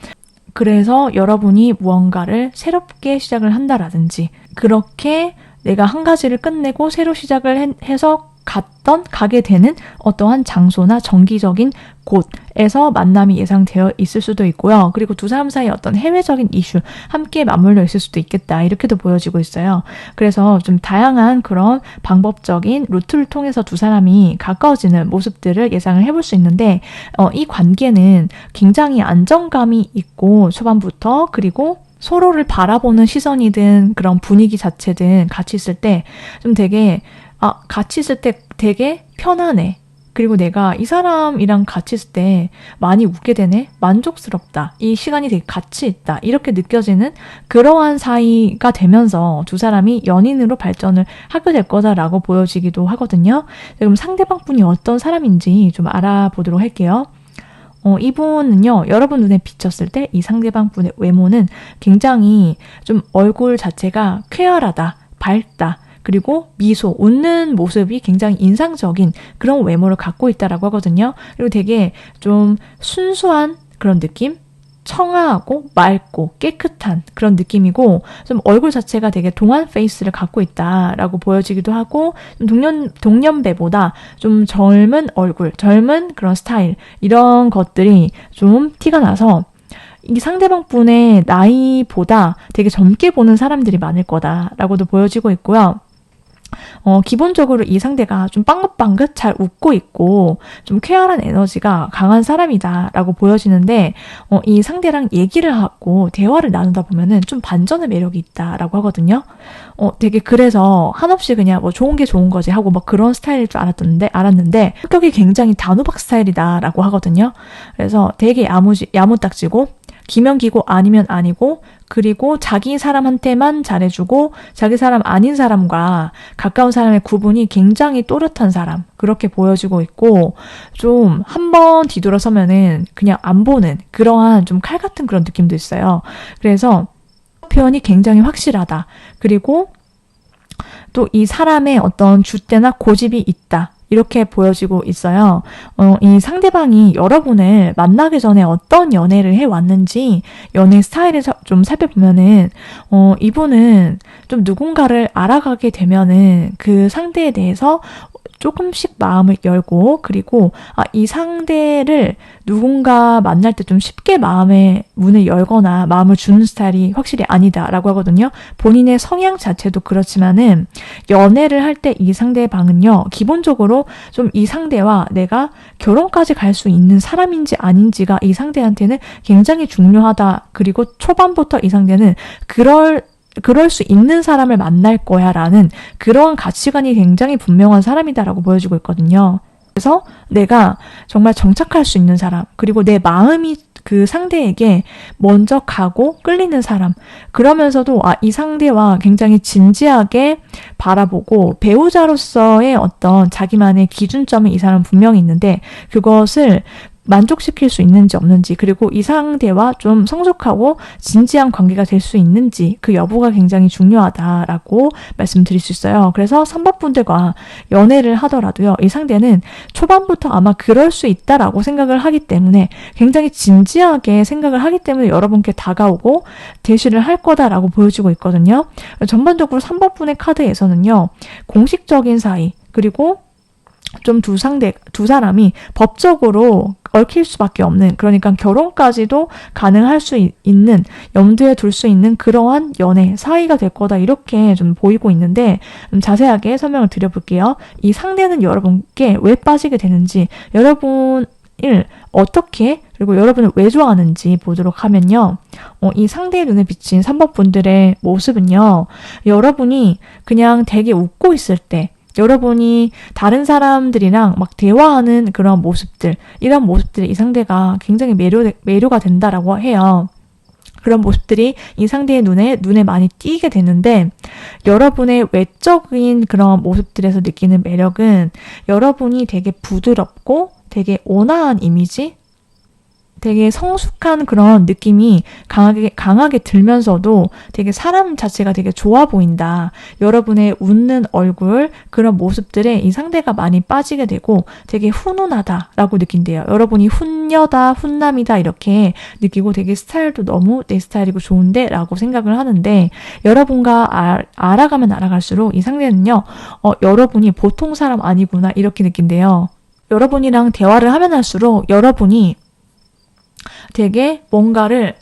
[SPEAKER 1] 그래서 여러분이 무언가를 새롭게 시작을 한다라든지, 그렇게 내가 한 가지를 끝내고 새로 시작을 해서 가게 되는 어떠한 장소나 정기적인 곳에서 만남이 예상되어 있을 수도 있고요. 그리고 두 사람 사이 어떤 해외적인 이슈 함께 맞물려 있을 수도 있겠다, 이렇게도 보여지고 있어요. 그래서 좀 다양한 그런 방법적인 루트를 통해서 두 사람이 가까워지는 모습들을 예상을 해볼 수 있는데, 이 관계는 굉장히 안정감이 있고 초반부터, 그리고 서로를 바라보는 시선이든 그런 분위기 자체든 같이 있을 때 좀 되게 같이 있을 때 되게 편하네. 그리고 내가 이 사람이랑 같이 있을 때 많이 웃게 되네. 만족스럽다. 이 시간이 되게 가치 있다. 이렇게 느껴지는 그러한 사이가 되면서 두 사람이 연인으로 발전을 하게 될 거다라고 보여지기도 하거든요. 그럼 상대방 분이 어떤 사람인지 좀 알아보도록 할게요. 이분은요, 여러분 눈에 비쳤을 때 이 상대방 분의 외모는 굉장히 좀 얼굴 자체가 쾌활하다, 밝다, 그리고 미소, 웃는 모습이 굉장히 인상적인 그런 외모를 갖고 있다라고 하거든요. 그리고 되게 좀 순수한 그런 느낌? 청아하고 맑고 깨끗한 그런 느낌이고 좀 얼굴 자체가 되게 동안 페이스를 갖고 있다라고 보여지기도 하고 좀 동년배보다 좀 젊은 얼굴, 젊은 그런 스타일 이런 것들이 좀 티가 나서 이 상대방 분의 나이보다 되게 젊게 보는 사람들이 많을 거다라고도 보여지고 있고요. 기본적으로 이 상대가 좀 빵긋빵긋 잘 웃고 있고 좀 쾌활한 에너지가 강한 사람이다라고 보여지는데 이 상대랑 얘기를 하고 대화를 나누다 보면은 좀 반전의 매력이 있다라고 하거든요. 되게 그래서 한없이 그냥 뭐 좋은 게 좋은 거지 하고 막 그런 스타일일 줄 알았는데 성격이 굉장히 단호박 스타일이다라고 하거든요. 그래서 되게 야무딱지고 기면 기고 아니면 아니고 그리고 자기 사람한테만 잘해주고 자기 사람 아닌 사람과 가까운 사람의 구분이 굉장히 또렷한 사람 그렇게 보여지고 있고 좀 한 번 뒤돌아서면은 그냥 안 보는 그러한 좀 칼 같은 그런 느낌도 있어요. 그래서 표현이 굉장히 확실하다. 그리고 또 이 사람의 어떤 줏대나 고집이 있다. 이렇게 보여지고 있어요. 이 상대방이 여러분을 만나기 전에 어떤 연애를 해왔는지 연애 스타일을 좀 살펴보면은 이분은 좀 누군가를 알아가게 되면은 그 상대에 대해서 조금씩 마음을 열고 그리고 이 상대를 누군가 만날 때 좀 쉽게 마음의 문을 열거나 마음을 주는 스타일이 확실히 아니다라고 하거든요. 본인의 성향 자체도 그렇지만은 연애를 할 때 이 상대방은요. 기본적으로 좀 이 상대와 내가 결혼까지 갈 수 있는 사람인지 아닌지가 이 상대한테는 굉장히 중요하다. 그리고 초반부터 이 상대는 그럴 수 있는 사람을 만날 거야 라는 그러한 가치관이 굉장히 분명한 사람이다라고 보여지고 있거든요. 그래서 내가 정말 정착할 수 있는 사람, 그리고 내 마음이 그 상대에게 먼저 가고 끌리는 사람, 그러면서도 이 상대와 굉장히 진지하게 바라보고 배우자로서의 어떤 자기만의 기준점이 이 사람은 분명히 있는데 그것을 만족시킬 수 있는지 없는지 그리고 이 상대와 좀 성숙하고 진지한 관계가 될 수 있는지 그 여부가 굉장히 중요하다라고 말씀드릴 수 있어요. 그래서 3번 분들과 연애를 하더라도요. 이 상대는 초반부터 아마 그럴 수 있다라고 생각을 하기 때문에 굉장히 진지하게 생각을 하기 때문에 여러분께 다가오고 대시를 할 거다라고 보여지고 있거든요. 전반적으로 3번 분의 카드에서는요. 공식적인 사이 그리고 좀 두 사람이 법적으로 얽힐 수밖에 없는 그러니까 결혼까지도 가능할 수 있는 염두에 둘 수 있는 그러한 연애 사이가 될 거다 이렇게 좀 보이고 있는데 자세하게 설명을 드려볼게요. 이 상대는 여러분께 왜 빠지게 되는지 여러분을 어떻게 그리고 여러분을 왜 좋아하는지 보도록 하면요. 이 상대의 눈에 비친 3번 분들의 모습은요. 여러분이 그냥 되게 웃고 있을 때 여러분이 다른 사람들이랑 막 대화하는 그런 모습들, 이런 모습들이 이 상대가 굉장히 매료가 된다라고 해요. 그런 모습들이 이 상대의 눈에 많이 띄게 되는데 여러분의 외적인 그런 모습들에서 느끼는 매력은 여러분이 되게 부드럽고 되게 온화한 이미지, 되게 성숙한 그런 느낌이 강하게 들면서도 되게 사람 자체가 되게 좋아 보인다. 여러분의 웃는 얼굴, 그런 모습들에 이 상대가 많이 빠지게 되고 되게 훈훈하다라고 느낀대요. 여러분이 훈녀다, 훈남이다 이렇게 느끼고 되게 스타일도 너무 내 스타일이고 좋은데 라고 생각을 하는데 여러분과 알아가면 알아갈수록 이 상대는요. 여러분이 보통 사람 아니구나 이렇게 느낀대요. 여러분이랑 대화를 하면 할수록 여러분이 되게 뭔가를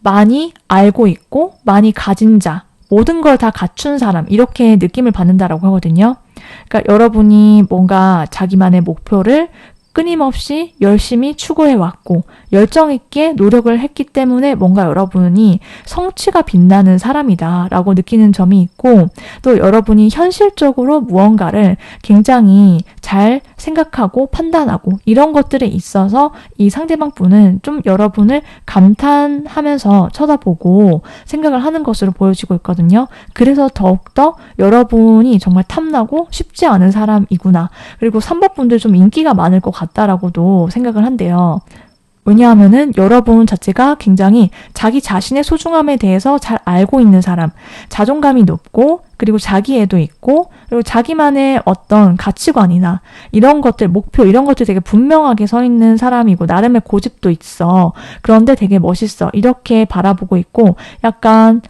[SPEAKER 1] 많이 알고 있고 많이 가진 자, 모든 걸 다 갖춘 사람 이렇게 느낌을 받는다라고 하거든요. 그러니까 여러분이 뭔가 자기만의 목표를 끊임없이 열심히 추구해왔고 열정 있게 노력을 했기 때문에 뭔가 여러분이 성취가 빛나는 사람이다라고 느끼는 점이 있고 또 여러분이 현실적으로 무언가를 굉장히 잘 생각하고 판단하고 이런 것들에 있어서 이 상대방 분은 좀 여러분을 감탄하면서 쳐다보고 생각을 하는 것으로 보여지고 있거든요. 그래서 더욱더 여러분이 정말 탐나고 쉽지 않은 사람이구나. 그리고 3번 분들 좀 인기가 많을 것 같다라고도 생각을 한대요. 왜냐하면은 여러분 자체가 굉장히 자기 자신의 소중함에 대해서 잘 알고 있는 사람, 자존감이 높고, 그리고 자기애도 있고, 그리고 자기만의 어떤 가치관이나 이런 것들, 목표, 이런 것들 되게 분명하게 서 있는 사람이고, 나름의 고집도 있어. 그런데 되게 멋있어. 이렇게 바라보고 있고, 약간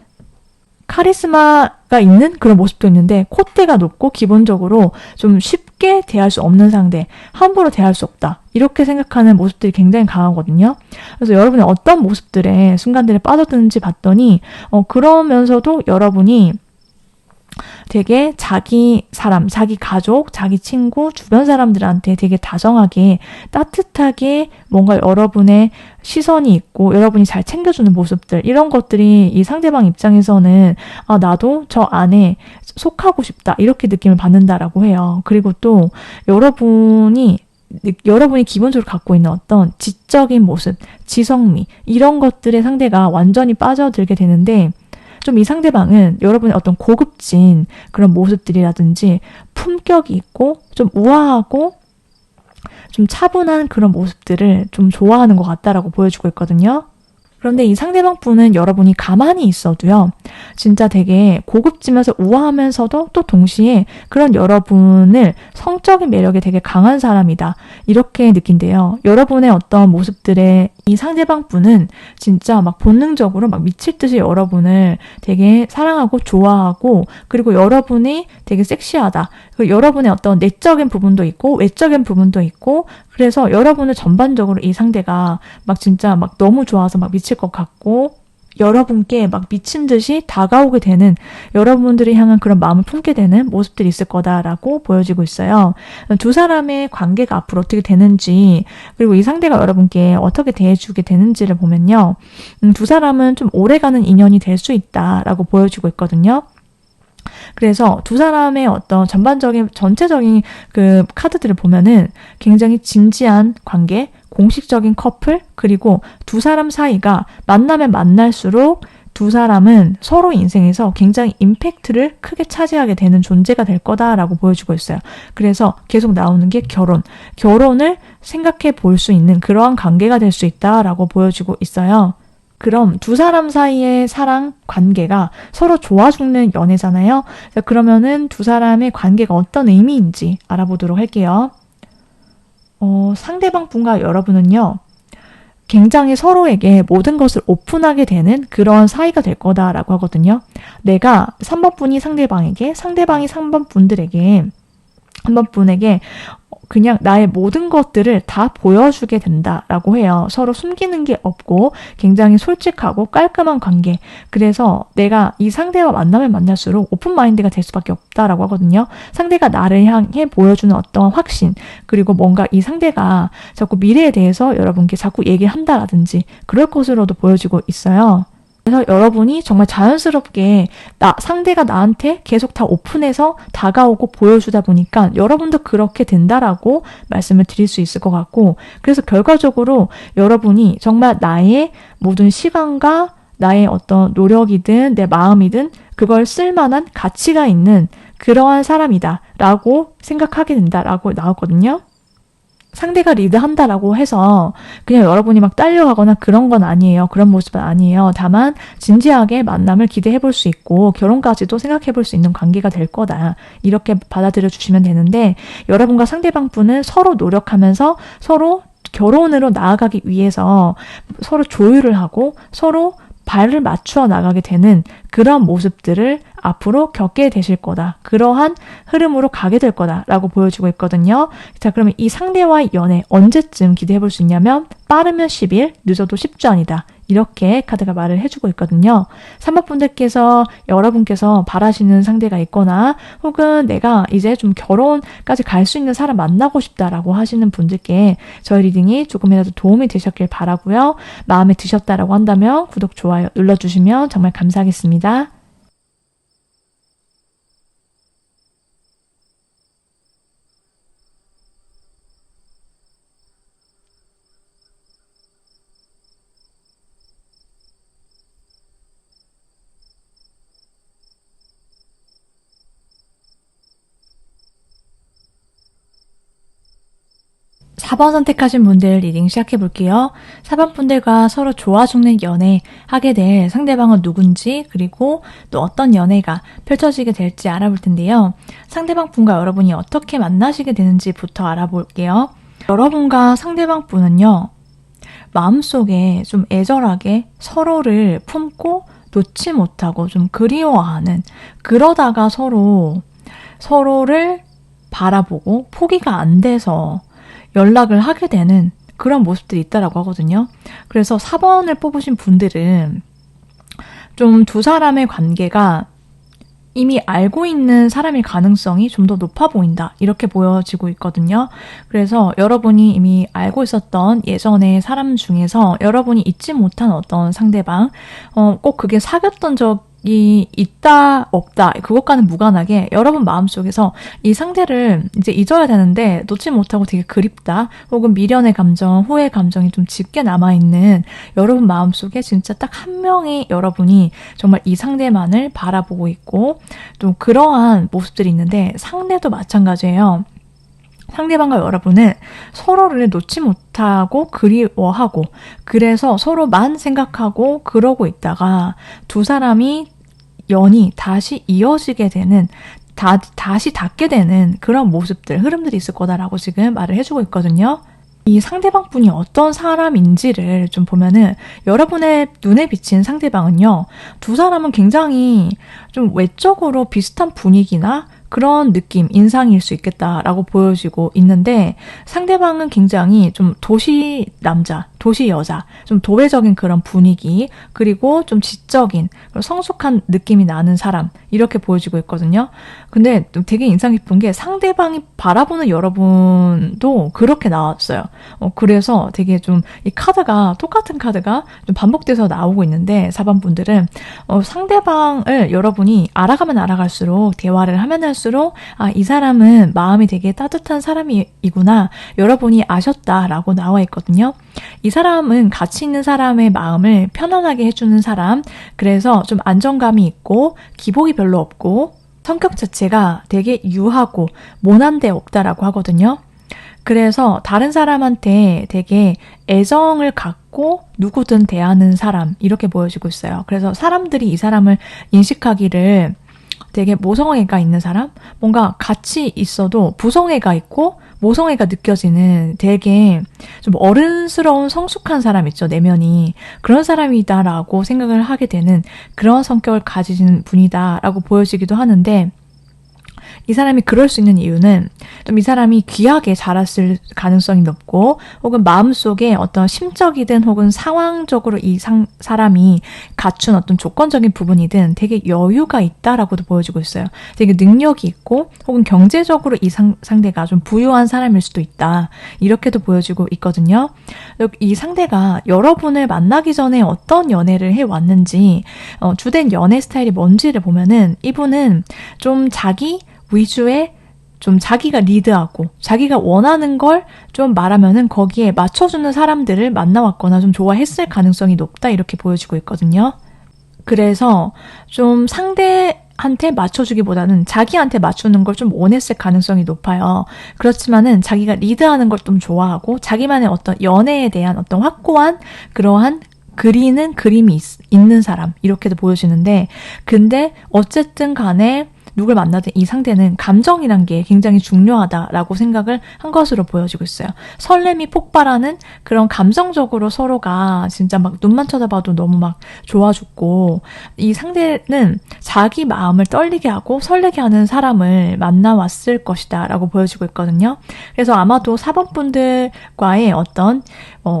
[SPEAKER 1] 카리스마가 있는 그런 모습도 있는데 콧대가 높고 기본적으로 좀 쉽게 대할 수 없는 상대, 함부로 대할 수 없다. 이렇게 생각하는 모습들이 굉장히 강하거든요. 그래서 여러분이 어떤 모습들에 순간들에 빠져드는지 봤더니 그러면서도 여러분이 되게 자기 사람, 자기 가족, 자기 친구, 주변 사람들한테 되게 다정하게 따뜻하게 뭔가 여러분의 시선이 있고 여러분이 잘 챙겨주는 모습들 이런 것들이 이 상대방 입장에서는 아 나도 저 안에 속하고 싶다 이렇게 느낌을 받는다라고 해요. 그리고 또 여러분이 기본적으로 갖고 있는 어떤 지적인 모습, 지성미 이런 것들의 상대가 완전히 빠져들게 되는데 좀 이 상대방은 여러분의 어떤 고급진 그런 모습들이라든지 품격이 있고 좀 우아하고 좀 차분한 그런 모습들을 좀 좋아하는 것 같다라고 보여주고 있거든요. 그런데 이 상대방 분은 여러분이 가만히 있어도요, 진짜 되게 고급지면서 우아하면서도 또 동시에 그런 여러분을 성적인 매력이 되게 강한 사람이다. 이렇게 느낀대요. 여러분의 어떤 모습들에 이 상대방 분은 진짜 막 본능적으로 막 미칠 듯이 여러분을 되게 사랑하고 좋아하고 그리고 여러분이 되게 섹시하다. 그리고 여러분의 어떤 내적인 부분도 있고 외적인 부분도 있고 그래서 여러분을 전반적으로 이 상대가 막 진짜 막 너무 좋아서 막 미칠 것 같고 여러분께 막 미친 듯이 다가오게 되는 여러분들이 향한 그런 마음을 품게 되는 모습들이 있을 거다라고 보여지고 있어요. 두 사람의 관계가 앞으로 어떻게 되는지 그리고 이 상대가 여러분께 어떻게 대해주게 되는지를 보면요. 두 사람은 좀 오래가는 인연이 될 수 있다라고 보여지고 있거든요. 그래서 두 사람의 어떤 전체적인 그 카드들을 보면은 굉장히 진지한 관계, 공식적인 커플, 그리고 두 사람 사이가 만나면 만날수록 두 사람은 서로 인생에서 굉장히 임팩트를 크게 차지하게 되는 존재가 될 거다라고 보여주고 있어요. 그래서 계속 나오는 게 결혼을 생각해 볼 수 있는 그러한 관계가 될 수 있다라고 보여주고 있어요. 그럼 두 사람 사이의 사랑 관계가 서로 좋아 죽는 연애잖아요. 그러면은 두 사람의 관계가 어떤 의미인지 알아보도록 할게요. 상대방 분과 여러분은요, 굉장히 서로에게 모든 것을 오픈하게 되는 그런 사이가 될 거다라고 하거든요. 내가 3번 분이 상대방이 3번 분들에게, 3번 분에게 그냥 나의 모든 것들을 다 보여주게 된다라고 해요. 서로 숨기는 게 없고 굉장히 솔직하고 깔끔한 관계. 그래서 내가 이 상대와 만나면 만날수록 오픈 마인드가 될 수밖에 없다라고 하거든요. 상대가 나를 향해 보여주는 어떤 확신 그리고 뭔가 이 상대가 자꾸 미래에 대해서 여러분께 자꾸 얘기를 한다라든지 그럴 것으로도 보여지고 있어요. 그래서 여러분이 정말 자연스럽게 상대가 나한테 계속 다 오픈해서 다가오고 보여주다 보니까 여러분도 그렇게 된다라고 말씀을 드릴 수 있을 것 같고 그래서 결과적으로 여러분이 정말 나의 모든 시간과 나의 어떤 노력이든 내 마음이든 그걸 쓸만한 가치가 있는 그러한 사람이다 라고 생각하게 된다라고 나왔거든요. 상대가 리드한다라고 해서 그냥 여러분이 막 딸려가거나 그런 건 아니에요. 그런 모습은 아니에요. 다만 진지하게 만남을 기대해 볼 수 있고 결혼까지도 생각해 볼 수 있는 관계가 될 거다. 이렇게 받아들여 주시면 되는데 여러분과 상대방 분은 서로 노력하면서 서로 결혼으로 나아가기 위해서 서로 조율을 하고 서로 발을 맞추어 나가게 되는 그런 모습들을 앞으로 겪게 되실 거다. 그러한 흐름으로 가게 될 거다라고 보여주고 있거든요. 자, 그러면 이 상대와의 연애 언제쯤 기대해 볼 수 있냐면 빠르면 10일, 늦어도 10주 아니다. 이렇게 카드가 말을 해주고 있거든요. 3번 분들께서 여러분께서 바라시는 상대가 있거나 혹은 내가 이제 좀 결혼까지 갈 수 있는 사람 만나고 싶다라고 하시는 분들께 저희 리딩이 조금이라도 도움이 되셨길 바라고요. 마음에 드셨다라고 한다면 구독, 좋아요 눌러주시면 정말 감사하겠습니다. 4번 선택하신 분들 리딩 시작해 볼게요. 4번 분들과 서로 좋아 죽는 연애 하게 될 상대방은 누군지, 그리고 또 어떤 연애가 펼쳐지게 될지 알아볼 텐데요. 상대방 분과 여러분이 어떻게 만나시게 되는지부터 알아볼게요. 여러분과 상대방 분은요, 마음속에 좀 애절하게 서로를 품고 놓지 못하고 좀 그리워하는, 그러다가 서로를 바라보고 포기가 안 돼서 연락을 하게 되는 그런 모습들이 있다라고 하거든요. 그래서 4번을 뽑으신 분들은 좀 두 사람의 관계가 이미 알고 있는 사람일 가능성이 좀 더 높아 보인다, 이렇게 보여지고 있거든요. 그래서 여러분이 이미 알고 있었던 예전의 사람 중에서 여러분이 잊지 못한 어떤 상대방, 꼭 그게 사귀었던 적이 있다 없다 그것과는 무관하게 여러분 마음속에서 이 상대를 이제 잊어야 되는데 놓지 못하고 되게 그립다, 혹은 미련의 감정, 후회 감정이 좀 짙게 남아있는 여러분 마음속에 진짜 딱 한 명의 여러분이 정말 이 상대만을 바라보고 있고, 또 그러한 모습들이 있는데 상대도 마찬가지예요. 상대방과 여러분은 서로를 놓지 못하고 그리워하고, 그래서 서로만 생각하고 그러고 있다가 두 사람이 연이 다시 이어지게 되는, 다시 닿게 되는 그런 모습들, 흐름들이 있을 거다라고 지금 말을 해주고 있거든요. 이 상대방 분이 어떤 사람인지를 좀 보면은, 여러분의 눈에 비친 상대방은요, 두 사람은 굉장히 좀 외적으로 비슷한 분위기나 그런 느낌, 인상일 수 있겠다라고 보여지고 있는데, 상대방은 굉장히 좀 도시 남자, 도시 여자, 좀 도회적인 그런 분위기, 그리고 좀 지적인 성숙한 느낌이 나는 사람, 이렇게 보여지고 있거든요. 근데 되게 인상 깊은 게 상대방이 바라보는 여러분도 그렇게 나왔어요. 그래서 되게 좀 이 카드가, 똑같은 카드가 좀 반복돼서 나오고 있는데, 4번 분들은 상대방을 여러분이 알아가면 알아갈수록, 대화를 하면 할수록, 아, 이 사람은 마음이 되게 따뜻한 사람이구나, 여러분이 아셨다라고 나와 있거든요. 이 사람은 가치 있는 사람의 마음을 편안하게 해주는 사람, 그래서 좀 안정감이 있고 기복이 별로 없고 성격 자체가 되게 유하고 모난 데 없다라고 하거든요. 그래서 다른 사람한테 되게 애정을 갖고 누구든 대하는 사람, 이렇게 보여지고 있어요. 그래서 사람들이 이 사람을 인식하기를 되게 모성애가 있는 사람, 뭔가 같이 있어도 부성애가 있고 모성애가 느껴지는 되게 좀 어른스러운 성숙한 사람 있죠, 내면이. 그런 사람이다라고 생각을 하게 되는 그런 성격을 가지신 분이다라고 보여지기도 하는데, 이 사람이 그럴 수 있는 이유는 좀 이 사람이 귀하게 자랐을 가능성이 높고, 혹은 마음속에 어떤 심적이든 혹은 상황적으로 이 사람이 갖춘 어떤 조건적인 부분이든 되게 여유가 있다라고도 보여지고 있어요. 되게 능력이 있고, 혹은 경제적으로 이 상대가 좀 부유한 사람일 수도 있다, 이렇게도 보여지고 있거든요. 이 상대가 여러분을 만나기 전에 어떤 연애를 해왔는지, 주된 연애 스타일이 뭔지를 보면은, 이분은 좀 자기 위주의, 좀 자기가 리드하고 자기가 원하는 걸 좀 말하면은 거기에 맞춰주는 사람들을 만나왔거나 좀 좋아했을 가능성이 높다, 이렇게 보여지고 있거든요. 그래서 좀 상대한테 맞춰주기보다는 자기한테 맞추는 걸 좀 원했을 가능성이 높아요. 그렇지만은 자기가 리드하는 걸 좀 좋아하고, 자기만의 어떤 연애에 대한 어떤 확고한 그러한 그리는 그림이 있는 사람, 이렇게도 보여지는데, 근데 어쨌든 간에 누굴 만나든 이 상대는 감정이란 게 굉장히 중요하다라고 생각을 한 것으로 보여지고 있어요. 설렘이 폭발하는 그런, 감정적으로 서로가 진짜 막 눈만 쳐다봐도 너무 막 좋아 죽고, 이 상대는 자기 마음을 떨리게 하고 설레게 하는 사람을 만나왔을 것이다 라고 보여지고 있거든요. 그래서 아마도 4번 분들과의 어떤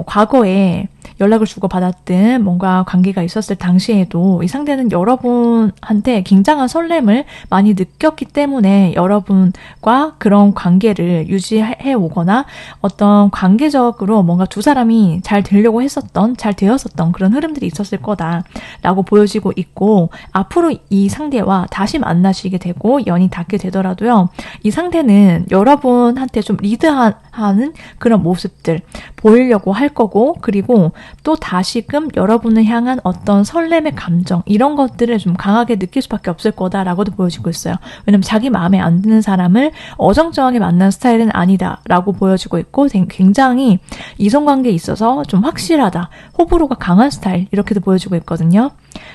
[SPEAKER 1] 과거에 연락을 주고받았든 뭔가 관계가 있었을 당시에도 이 상대는 여러분한테 굉장한 설렘을 많이 느꼈기 때문에 여러분과 그런 관계를 유지해 오거나, 어떤 관계적으로 뭔가 두 사람이 잘 되려고 했었던, 잘 되었었던 그런 흐름들이 있었을 거다라고 보여지고 있고, 앞으로 이 상대와 다시 만나시게 되고 연이 닿게 되더라도요, 이 상대는 여러분한테 좀 리드하는 그런 모습들 보이려고 할 거고, 그리고 또 다시금 여러분을 향한 어떤 설렘의 감정 이런 것들을 좀 강하게 느낄 수밖에 없을 거다라고도 보여지고 있어요. 왜냐면 자기 마음에 안 드는 사람을 어정쩡하게 만난 스타일은 아니다라고 보여지고 있고 굉장히 이성관계에 있어서 좀 확실하다, 호불호가 강한 스타일 이렇게도 보여지고 있거든요.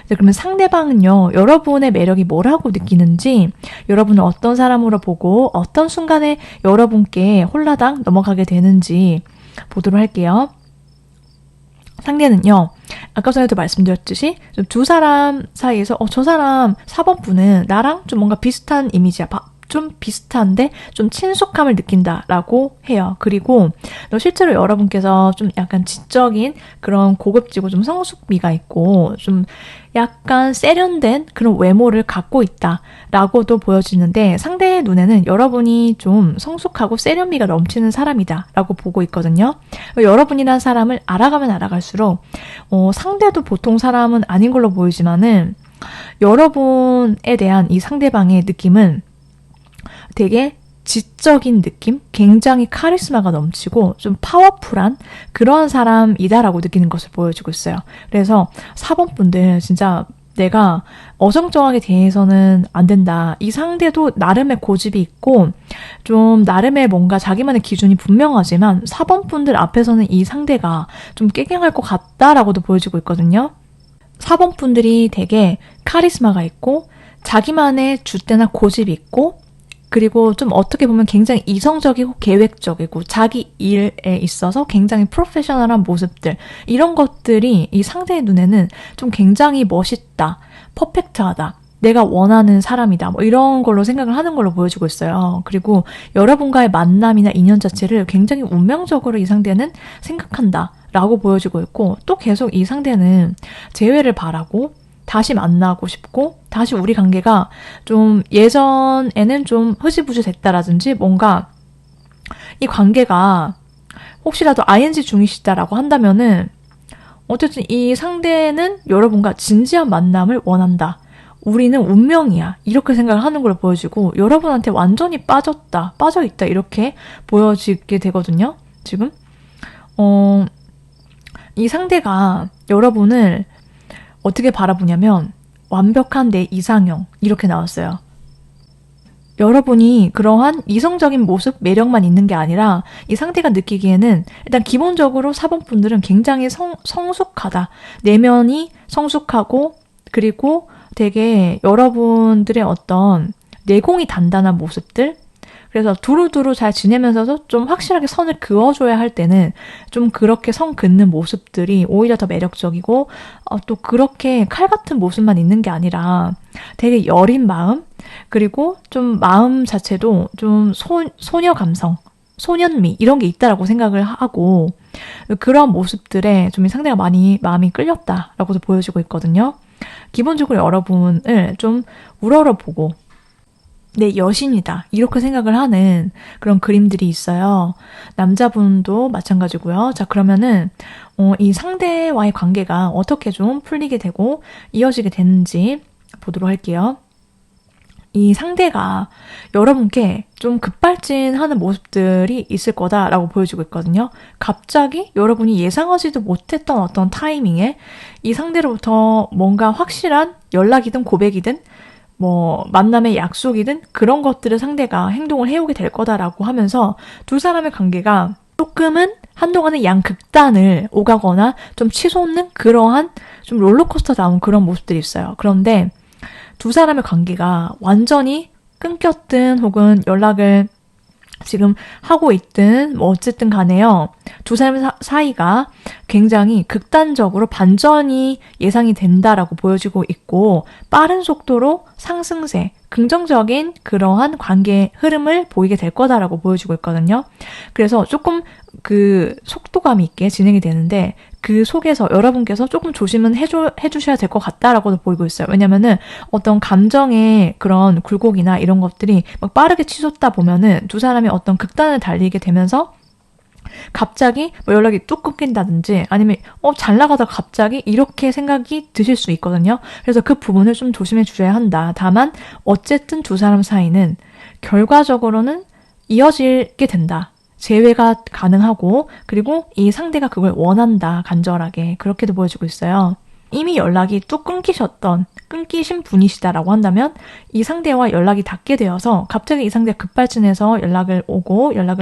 [SPEAKER 1] 그러면 상대방은요, 여러분의 매력이 뭐라고 느끼는지, 여러분을 어떤 사람으로 보고 어떤 순간에 여러분께 홀라당 넘어가게 되는지 보도록 할게요. 상대는요, 아까 전에도 말씀드렸듯이 좀 두 사람 사이에서 저 사람 4번 분은 나랑 좀 뭔가 비슷한 이미지야. 좀 비슷한데 좀 친숙함을 느낀다라고 해요. 그리고 실제로 여러분께서 좀 약간 지적인 그런 고급지고 좀 성숙미가 있고 좀 약간 세련된 그런 외모를 갖고 있다라고도 보여지는데 상대의 눈에는 여러분이 좀 성숙하고 세련미가 넘치는 사람이다라고 보고 있거든요. 여러분이란 사람을 알아가면 알아갈수록 상대도 보통 사람은 아닌 걸로 보이지만은 여러분에 대한 이 상대방의 느낌은 되게 지적인 느낌? 굉장히 카리스마가 넘치고 좀 파워풀한 그런 사람이다라고 느끼는 것을 보여주고 있어요. 그래서 4번 분들 진짜 내가 어정쩡하게 대해서는 안 된다. 이 상대도 나름의 고집이 있고 좀 나름의 뭔가 자기만의 기준이 분명하지만 4번 분들 앞에서는 이 상대가 좀 깨갱할 것 같다라고도 보여지고 있거든요. 4번 분들이 되게 카리스마가 있고 자기만의 줏대나 고집이 있고 그리고 좀 어떻게 보면 굉장히 이성적이고 계획적이고 자기 일에 있어서 굉장히 프로페셔널한 모습들 이런 것들이 이 상대의 눈에는 좀 굉장히 멋있다, 퍼펙트하다, 내가 원하는 사람이다 뭐 이런 걸로 생각을 하는 걸로 보여지고 있어요. 그리고 여러분과의 만남이나 인연 자체를 굉장히 운명적으로 이 상대는 생각한다 라고 보여지고 있고 또 계속 이 상대는 재회를 바라고 다시 만나고 싶고 다시 우리 관계가 좀 예전에는 좀 흐지부지 됐다라든지 뭔가 이 관계가 혹시라도 ing 중이시다라고 한다면은 어쨌든 이 상대는 여러분과 진지한 만남을 원한다. 우리는 운명이야. 이렇게 생각을 하는 걸 보여지고 여러분한테 완전히 빠져있다 이렇게 보여지게 되거든요. 지금 이 상대가 여러분을 어떻게 바라보냐면 완벽한 내 이상형 이렇게 나왔어요. 여러분이 그러한 이성적인 모습, 매력만 있는 게 아니라 이 상대가 느끼기에는 일단 기본적으로 4번 분들은 굉장히 성숙하다. 내면이 성숙하고 그리고 되게 여러분들의 어떤 내공이 단단한 모습들 그래서 두루두루 잘 지내면서도 좀 확실하게 선을 그어줘야 할 때는 좀 그렇게 선 긋는 모습들이 오히려 더 매력적이고 또 그렇게 칼 같은 모습만 있는 게 아니라 되게 여린 마음 그리고 좀 마음 자체도 좀 소녀 감성, 소년미 이런 게 있다라고 생각을 하고 그런 모습들에 좀 상대가 많이 마음이 끌렸다라고도 보여지고 있거든요. 기본적으로 여러분을 좀 우러러보고 내 여신이다 이렇게 생각을 하는 그런 그림들이 있어요. 남자분도 마찬가지고요. 자 그러면은 이 상대와의 관계가 어떻게 좀 풀리게 되고 이어지게 되는지 보도록 할게요. 이 상대가 여러분께 좀 급발진하는 모습들이 있을 거다라고 보여지고 있거든요. 갑자기 여러분이 예상하지도 못했던 어떤 타이밍에 이 상대로부터 뭔가 확실한 연락이든 고백이든 뭐 만남의 약속이든 그런 것들을 상대가 행동을 해오게 될 거다라고 하면서 두 사람의 관계가 조금은 한동안은 양극단을 오가거나 좀 치솟는 그러한 좀 롤러코스터다운 그런 모습들이 있어요. 그런데 두 사람의 관계가 완전히 끊겼든 혹은 연락을 지금 하고 있든 뭐 어쨌든 간에요. 두 사람 사이가 굉장히 극단적으로 반전이 예상이 된다라고 보여지고 있고 빠른 속도로 상승세, 긍정적인 그러한 관계 흐름을 보이게 될 거다라고 보여지고 있거든요. 그래서 조금 그 속도감 있게 진행이 되는데 그 속에서 여러분께서 조금 조심은 해주셔야 될 것 같다라고도 보이고 있어요. 왜냐면은 어떤 감정의 그런 굴곡이나 이런 것들이 막 빠르게 치솟다 보면은 두 사람이 어떤 극단을 달리게 되면서 갑자기 뭐 연락이 뚝 끊긴다든지 아니면 잘 나가다가 갑자기 이렇게 생각이 드실 수 있거든요. 그래서 그 부분을 좀 조심해 주셔야 한다. 다만 어쨌든 두 사람 사이는 결과적으로는 이어지게 된다. 재회가 가능하고 그리고 이 상대가 그걸 원한다. 간절하게. 그렇게도 보여주고 있어요. 이미 연락이 뚝 끊기신 분이시다라고 한다면 이 상대와 연락이 닿게 되어서 갑자기 이 상대가 급발진해서 연락을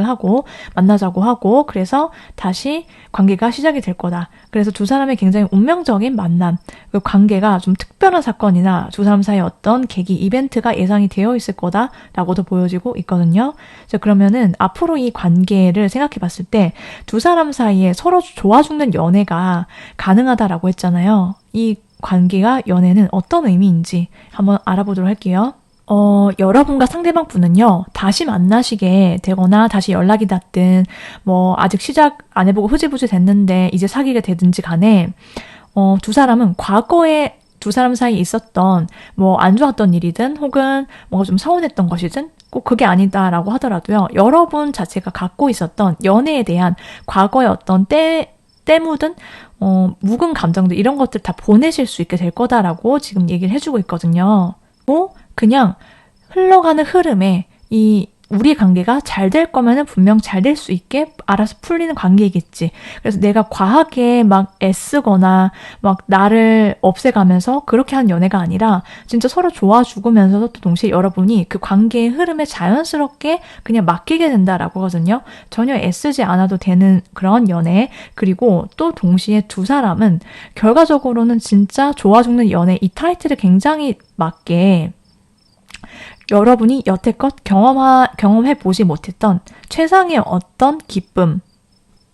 [SPEAKER 1] 하고 만나자고 하고 그래서 다시 관계가 시작이 될 거다. 그래서 두 사람의 굉장히 운명적인 만남, 그 관계가 좀 특별한 사건이나 두 사람 사이에 어떤 계기, 이벤트가 예상이 되어 있을 거다라고도 보여지고 있거든요. 그러면은 앞으로 이 관계를 생각해 봤을 때 두 사람 사이에 서로 좋아 죽는 연애가 가능하다라고 했잖아요. 이 관계가 연애는 어떤 의미인지 한번 알아보도록 할게요. 여러분과 상대방 분은요, 다시 만나시게 되거나 다시 연락이 닿든, 아직 시작 안 해보고 흐지부지 됐는데 이제 사귀게 되든지 간에, 두 사람은 과거에 두 사람 사이에 있었던 안 좋았던 일이든 혹은 뭔가 좀 서운했던 것이든 꼭 그게 아니다라고 하더라도요, 여러분 자체가 갖고 있었던 연애에 대한 과거의 어떤 때 묻은 묵은 감정들 이런 것들 다 보내실 수 있게 될 거다라고 지금 얘기를 해주고 있거든요. 그냥 흘러가는 흐름에 우리 관계가 잘 될 거면은 분명 잘 될 수 있게 알아서 풀리는 관계이겠지. 그래서 내가 과하게 막 애쓰거나 막 나를 없애가면서 그렇게 하는 연애가 아니라 진짜 서로 좋아 죽으면서도 또 동시에 여러분이 그 관계의 흐름에 자연스럽게 그냥 맡기게 된다라고 하거든요. 전혀 애쓰지 않아도 되는 그런 연애. 그리고 또 동시에 두 사람은 결과적으로는 진짜 좋아 죽는 연애, 이 타이틀을 굉장히 맞게 여러분이 여태껏 경험해보지 못했던 최상의 어떤 기쁨,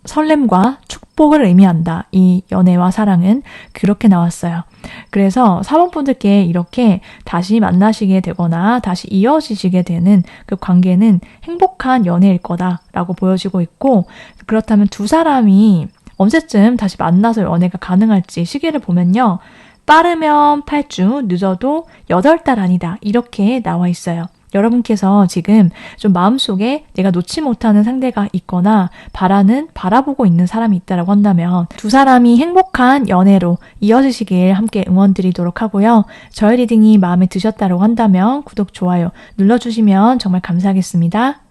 [SPEAKER 1] 설렘과 축복을 의미한다. 이 연애와 사랑은 그렇게 나왔어요. 그래서 사원분들께 이렇게 다시 만나시게 되거나 다시 이어지시게 되는 그 관계는 행복한 연애일 거다라고 보여지고 있고, 그렇다면 두 사람이 언제쯤 다시 만나서 연애가 가능할지 시기를 보면요. 빠르면 8주, 늦어도 8달 아니다. 이렇게 나와 있어요. 여러분께서 지금 좀 마음속에 내가 놓지 못하는 상대가 있거나 바라보고 있는 사람이 있다고 한다면 두 사람이 행복한 연애로 이어지시길 함께 응원드리도록 하고요. 저의 리딩이 마음에 드셨다고 한다면 구독, 좋아요 눌러주시면 정말 감사하겠습니다.